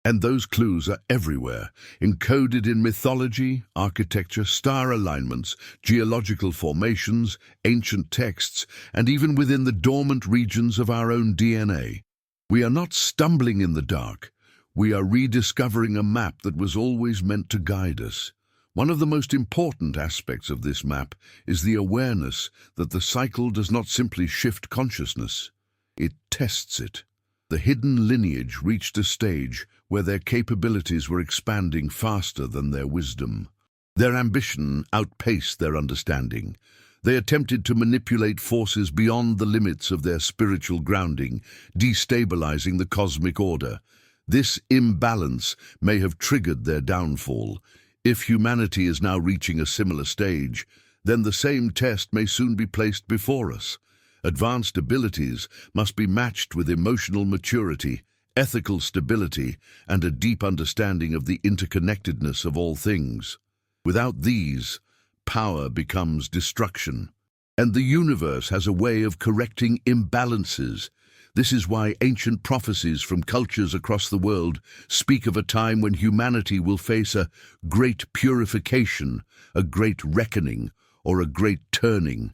And those clues are everywhere, encoded in mythology, architecture, star alignments, geological formations, ancient texts, and even within the dormant regions of our own DNA. We are not stumbling in the dark. We are rediscovering a map that was always meant to guide us. One of the most important aspects of this map is the awareness that the cycle does not simply shift consciousness, it tests it. The hidden lineage reached a stage where their capabilities were expanding faster than their wisdom. Their ambition outpaced their understanding. They attempted to manipulate forces beyond the limits of their spiritual grounding, destabilizing the cosmic order. This imbalance may have triggered their downfall. If humanity is now reaching a similar stage, then the same test may soon be placed before us. Advanced abilities must be matched with emotional maturity, ethical stability, and a deep understanding of the interconnectedness of all things. Without these, power becomes destruction. And the universe has a way of correcting imbalances. This is why ancient prophecies from cultures across the world speak of a time when humanity will face a great purification, a great reckoning, or a great turning.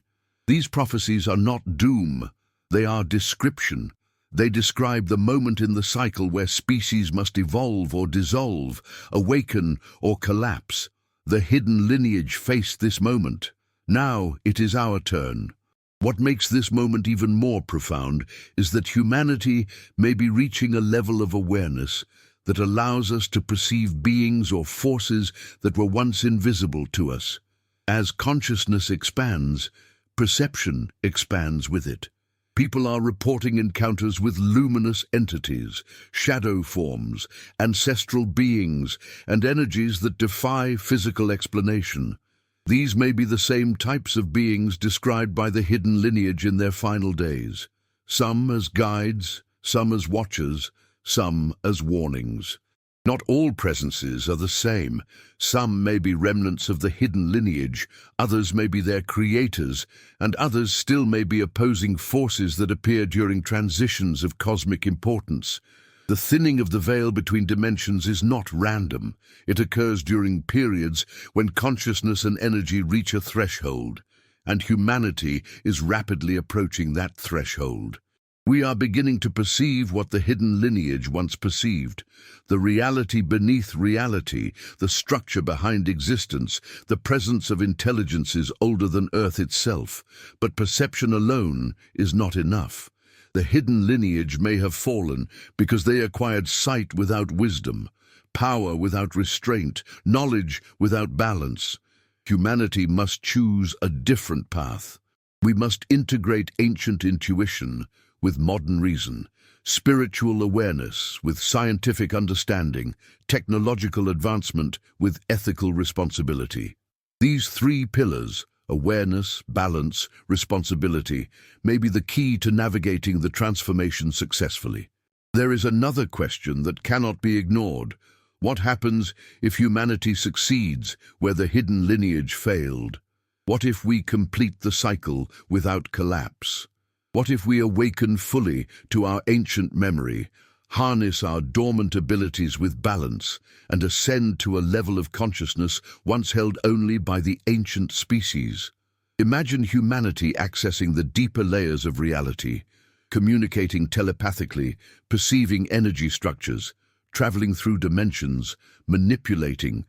These prophecies are not doom, they are description. They describe the moment in the cycle where species must evolve or dissolve, awaken or collapse. The hidden lineage faced this moment. Now it is our turn. What makes this moment even more profound is that humanity may be reaching a level of awareness that allows us to perceive beings or forces that were once invisible to us. As consciousness expands, perception expands with it. People are reporting encounters with luminous entities, shadow forms, ancestral beings, and energies that defy physical explanation. These may be the same types of beings described by the hidden lineage in their final days. Some as guides, some as watchers, some as warnings. Not all presences are the same. Some may be remnants of the hidden lineage, others may be their creators, and others still may be opposing forces that appear during transitions of cosmic importance. The thinning of the veil between dimensions is not random. It occurs during periods when consciousness and energy reach a threshold, and humanity is rapidly approaching that threshold. We are beginning to perceive what the hidden lineage once perceived, the reality beneath reality, the structure behind existence, the presence of intelligences older than Earth itself. But perception alone is not enough. The hidden lineage may have fallen because they acquired sight without wisdom, power without restraint, knowledge without balance. Humanity must choose a different path. We must integrate ancient intuition with modern reason, spiritual awareness with scientific understanding, technological advancement with ethical responsibility. These three pillars, awareness, balance, responsibility, may be the key to navigating the transformation successfully. There is another question that cannot be ignored. What happens if humanity succeeds where the hidden lineage failed? What if we complete the cycle without collapse? What if we awaken fully to our ancient memory, harness our dormant abilities with balance, and ascend to a level of consciousness once held only by the ancient species? Imagine humanity accessing the deeper layers of reality, communicating telepathically, perceiving energy structures, traveling through dimensions, manipulating,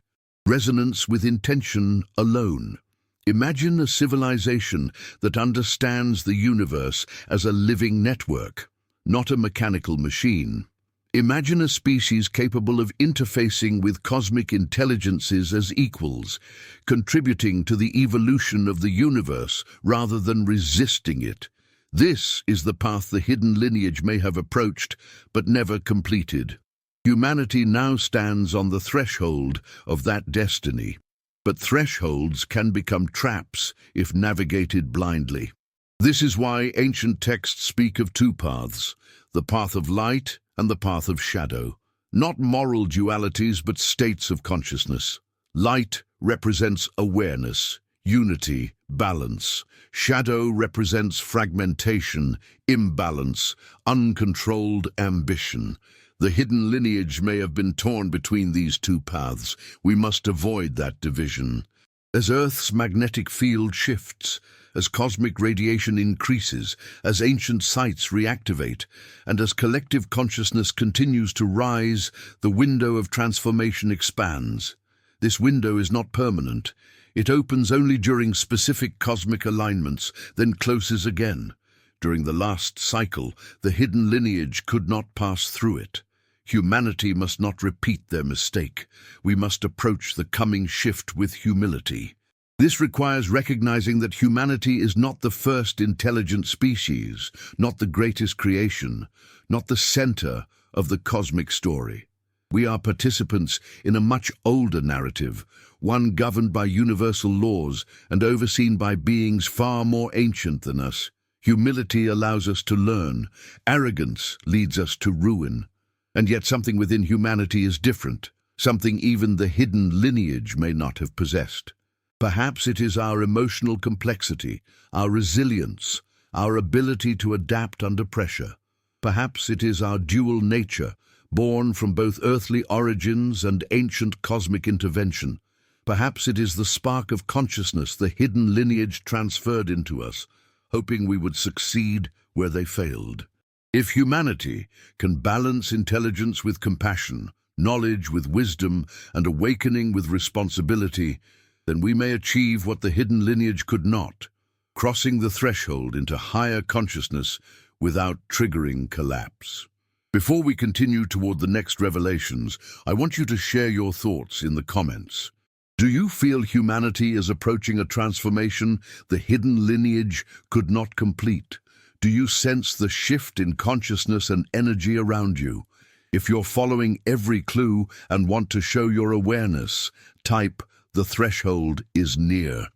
resonance with intention alone. Imagine a civilization that understands the universe as a living network, not a mechanical machine. Imagine a species capable of interfacing with cosmic intelligences as equals, contributing to the evolution of the universe rather than resisting it. This is the path the hidden lineage may have approached, but never completed. Humanity now stands on the threshold of that destiny. But thresholds can become traps if navigated blindly. This is why ancient texts speak of two paths, the path of light and the path of shadow. Not moral dualities, but states of consciousness. Light represents awareness, unity, balance. Shadow represents fragmentation, imbalance, uncontrolled ambition. The hidden lineage may have been torn between these two paths. We must avoid that division. As Earth's magnetic field shifts, as cosmic radiation increases, as ancient sites reactivate, and as collective consciousness continues to rise, the window of transformation expands. This window is not permanent. It opens only during specific cosmic alignments, then closes again. During the last cycle, the hidden lineage could not pass through it. Humanity must not repeat their mistake. We must approach the coming shift with humility. This requires recognizing that humanity is not the first intelligent species, not the greatest creation, not the center of the cosmic story. We are participants in a much older narrative, one governed by universal laws and overseen by beings far more ancient than us. Humility allows us to learn. Arrogance leads us to ruin. And yet something within humanity is different, something even the hidden lineage may not have possessed. Perhaps it is our emotional complexity, our resilience, our ability to adapt under pressure. Perhaps it is our dual nature, born from both earthly origins and ancient cosmic intervention. Perhaps it is the spark of consciousness the hidden lineage transferred into us, hoping we would succeed where they failed. If humanity can balance intelligence with compassion, knowledge with wisdom, and awakening with responsibility, then we may achieve what the hidden lineage could not, crossing the threshold into higher consciousness without triggering collapse. Before we continue toward the next revelations, I want you to share your thoughts in the comments. Do you feel humanity is approaching a transformation the hidden lineage could not complete? Do you sense the shift in consciousness and energy around you? If you're following every clue and want to show your awareness, type "The threshold is near."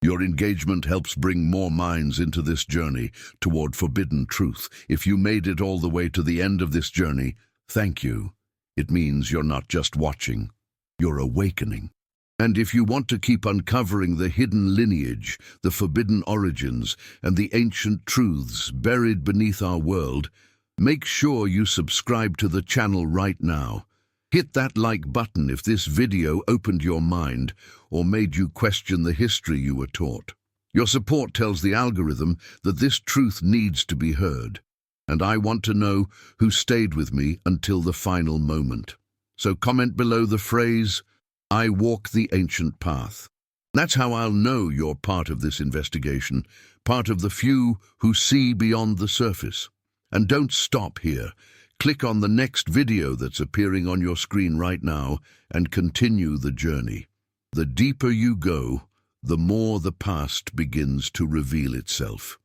Your engagement helps bring more minds into this journey toward forbidden truth. If you made it all the way to the end of this journey, thank you. It means you're not just watching, you're awakening. And if you want to keep uncovering the hidden lineage, the forbidden origins, and the ancient truths buried beneath our world, make sure you subscribe to the channel right now. Hit that like button if this video opened your mind or made you question the history you were taught. Your support tells the algorithm that this truth needs to be heard. And I want to know who stayed with me until the final moment. So comment below the phrase, "I walk the ancient path." That's how I'll know you're part of this investigation, part of the few who see beyond the surface. And don't stop here. Click on the next video that's appearing on your screen right now and continue the journey. The deeper you go, the more the past begins to reveal itself.